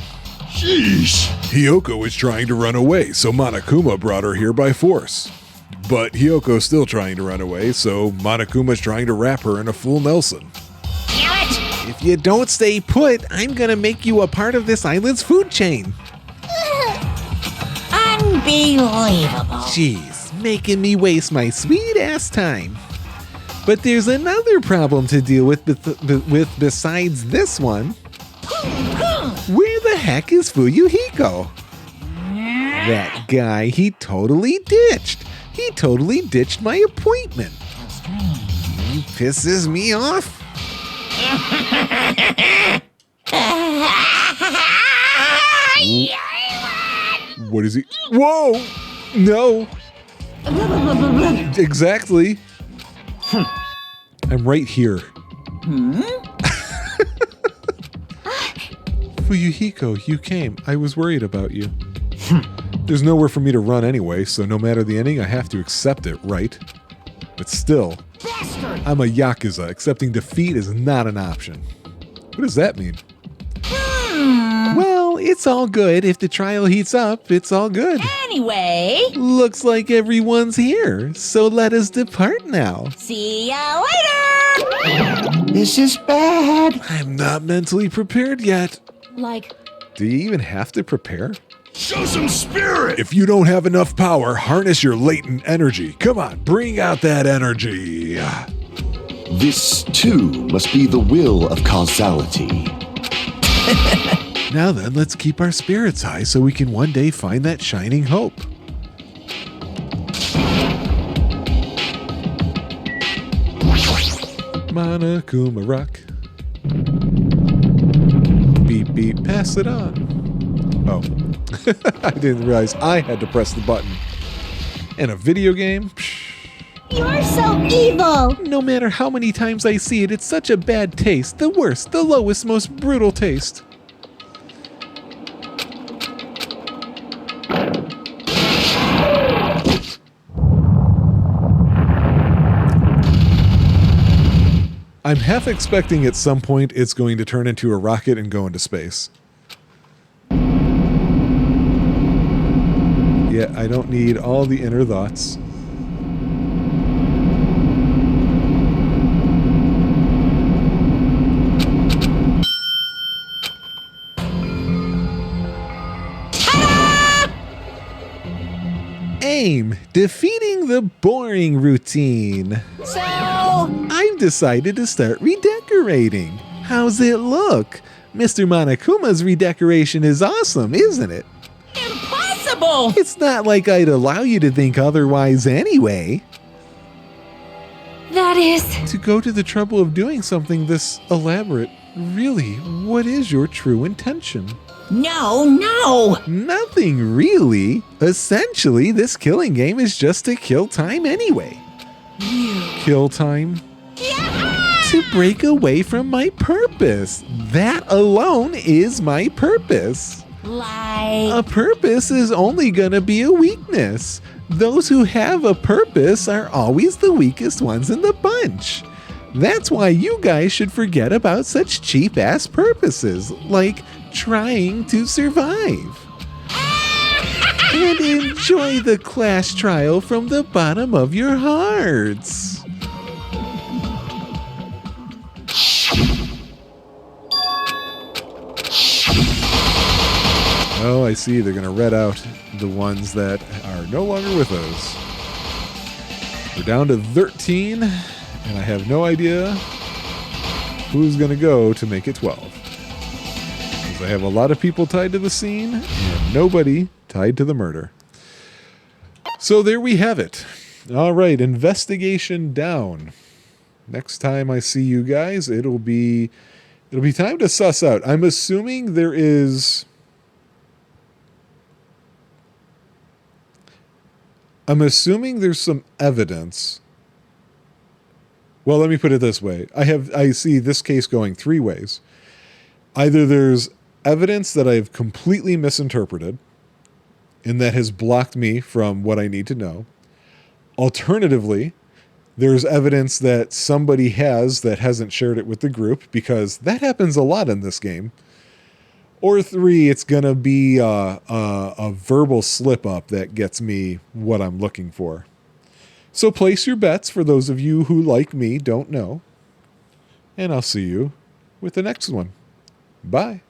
Sheesh. Hiyoko is trying to run away, so Monokuma brought her here by force. But Hiyoko's still trying to run away, so Monokuma's trying to wrap her in a full Nelson. Damn it! If you don't stay put, I'm gonna make you a part of this island's food chain. Unbelievable. Jeez, making me waste my sweet ass time. But there's another problem to deal with besides this one. Where the heck is Fuyuhiko? That guy, he totally ditched. He totally ditched my appointment. He pisses me off. What is he? Whoa! No! Exactly. I'm right here. Fuyuhiko, you came. I was worried about you. There's nowhere for me to run anyway, so no matter the ending, I have to accept it, right? But still, I'm a Yakuza. Accepting defeat is not an option. What does that mean? Well, it's all good. If the trial heats up, it's all good. Anyway, Looks like everyone's here, so let us depart now. see ya later! This is bad. I'm not mentally prepared yet. Like, Do you even have to prepare? Show some spirit. If you don't have enough power, harness your latent energy. Come on, bring out that energy. This, too, must be the will of causality. Now then, let's keep our spirits high so we can one day find that shining hope. Monokuma rock. Beep beep, pass it on. Oh. I didn't realize I had to press the button. In a video game? Psh. You're so evil! No matter how many times I see it, it's such a bad taste. The worst, the lowest, most brutal taste. I'm half expecting at some point it's going to turn into a rocket and go into space. Yeah, I don't need all the inner thoughts. Aim, defeating the boring routine. So... I've decided to start redecorating. How's it look? Mr. Monokuma's redecoration is awesome, isn't it? Impossible! It's not like I'd allow you to think otherwise anyway. That is... To go to the trouble of doing something this elaborate, really, what is your true intention? No! Nothing really. Essentially, this killing game is just to kill time anyway. Kill time? To break away from my purpose. That alone is my purpose. Like... A purpose is only gonna be a weakness. Those who have a purpose are always the weakest ones in the bunch. That's why you guys should forget about such cheap-ass purposes, like trying to survive. And enjoy the class trial from the bottom of your hearts. Oh, I see. They're going to red out the ones that are no longer with us. We're down to 13, and I have no idea who's going to go to make it 12. Because I have a lot of people tied to the scene, and nobody tied to the murder. So there we have it. All right, investigation down. Next time I see you guys, it'll be time to suss out. I'm assuming there's some evidence. Well, let me put it this way. I see this case going three ways. Either there's evidence that I've completely misinterpreted and that has blocked me from what I need to know. Alternatively, there's evidence that somebody has that hasn't shared it with the group, because that happens a lot in this game. Or three, it's going to be a verbal slip-up that gets me what I'm looking for. So place your bets for those of you who, like me, don't know. And I'll see you with the next one. Bye.